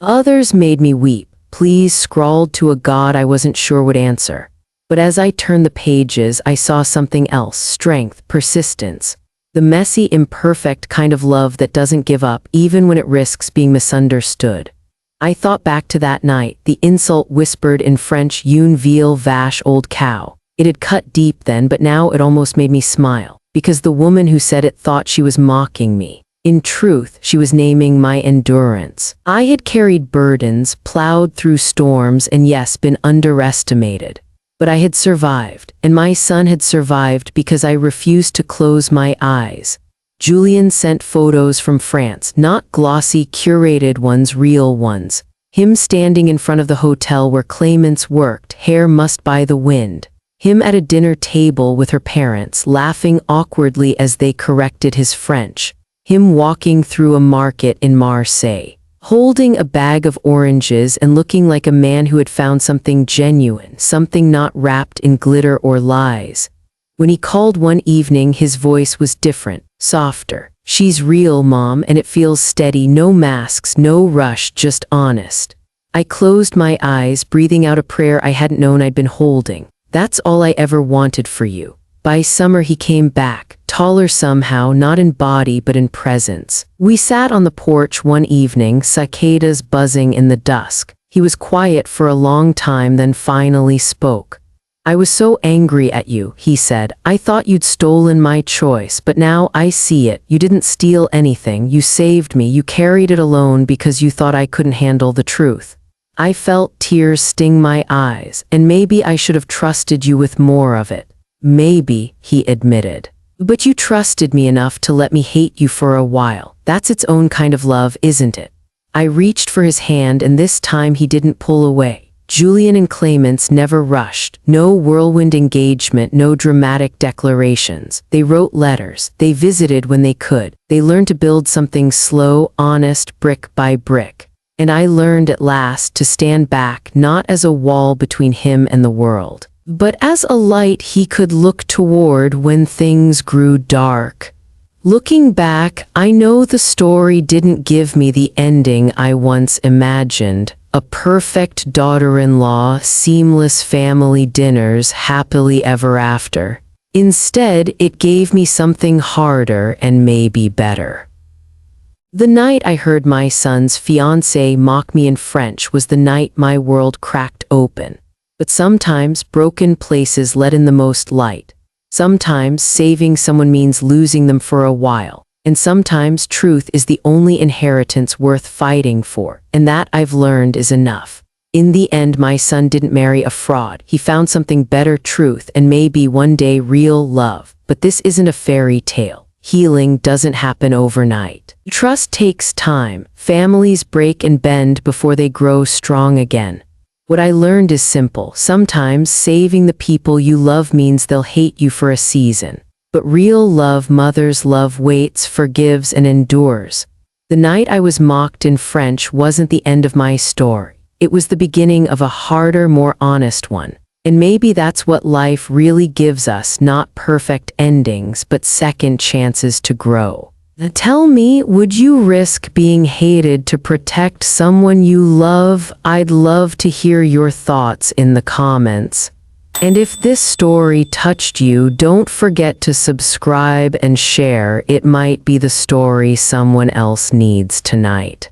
Others made me weep, pleas scrawled to a God I wasn't sure would answer. But as I turned the pages, I saw something else: strength, persistence. The messy, imperfect kind of love that doesn't give up, even when it risks being misunderstood. I thought back to that night, the insult whispered in French, "Une vieille vache, old cow." It had cut deep then, but now it almost made me smile, because the woman who said it thought she was mocking me. In truth, she was naming my endurance. I had carried burdens, plowed through storms, and yes, been underestimated. But I had survived, and my son had survived because I refused to close my eyes. Julian sent photos from France, not glossy, curated ones, real ones. Him standing in front of the hotel where claimants worked, hair mussed by the wind. Him at a dinner table with her parents, laughing awkwardly as they corrected his French. Him walking through a market in Marseille. holding a bag of oranges and looking like a man who had found something genuine, something not wrapped in glitter or lies. When he called one evening, his voice was different, softer. "She's real, Mom, and it feels steady, no masks, no rush, just honest." I closed my eyes, breathing out a prayer I hadn't known I'd been holding. "That's all I ever wanted for you." By summer he came back, taller somehow, not in body but in presence. We sat on the porch one evening, cicadas buzzing in the dusk. He was quiet for a long time, then finally spoke. "I was so angry at you," he said. "I thought you'd stolen my choice, but now I see it. You didn't steal anything. You saved me. You carried it alone because you thought I couldn't handle the truth." I felt tears sting my eyes, and maybe I should have trusted you with more of it. "Maybe," he admitted. "But you trusted me enough to let me hate you for a while. That's its own kind of love, isn't it?" I reached for his hand, and this time he didn't pull away. Julian and Clemence never rushed. No whirlwind engagement, no dramatic declarations. They wrote letters. They visited when they could. They learned to build something slow, honest, brick by brick. And I learned at last to stand back, not as a wall between him and the world, but as a light he could look toward when things grew dark. Looking back, I know the story didn't give me the ending I once imagined. A perfect daughter-in-law, seamless family dinners, happily ever after. Instead, it gave me something harder and maybe better. The night I heard my son's fiancée mock me in French was the night my world cracked open. But sometimes broken places let in the most light. Sometimes saving someone means losing them for a while. And sometimes truth is the only inheritance worth fighting for, and that I've learned is enough. In the end, my son didn't marry a fraud. He found something better, truth, and maybe one day real love. But this isn't a fairy tale. Healing doesn't happen overnight. Trust takes time. Families break and bend before they grow strong again. What I learned is simple. Sometimes saving the people you love means they'll hate you for a season. But real love, mother's love, waits, forgives, and endures. The night I was mocked in French wasn't the end of my story. It was the beginning of a harder, more honest one. And maybe that's what life really gives us, not perfect endings, but second chances to grow. Now tell me, would you risk being hated to protect someone you love? I'd love to hear your thoughts in the comments. And if this story touched you, don't forget to subscribe and share. It might be the story someone else needs tonight.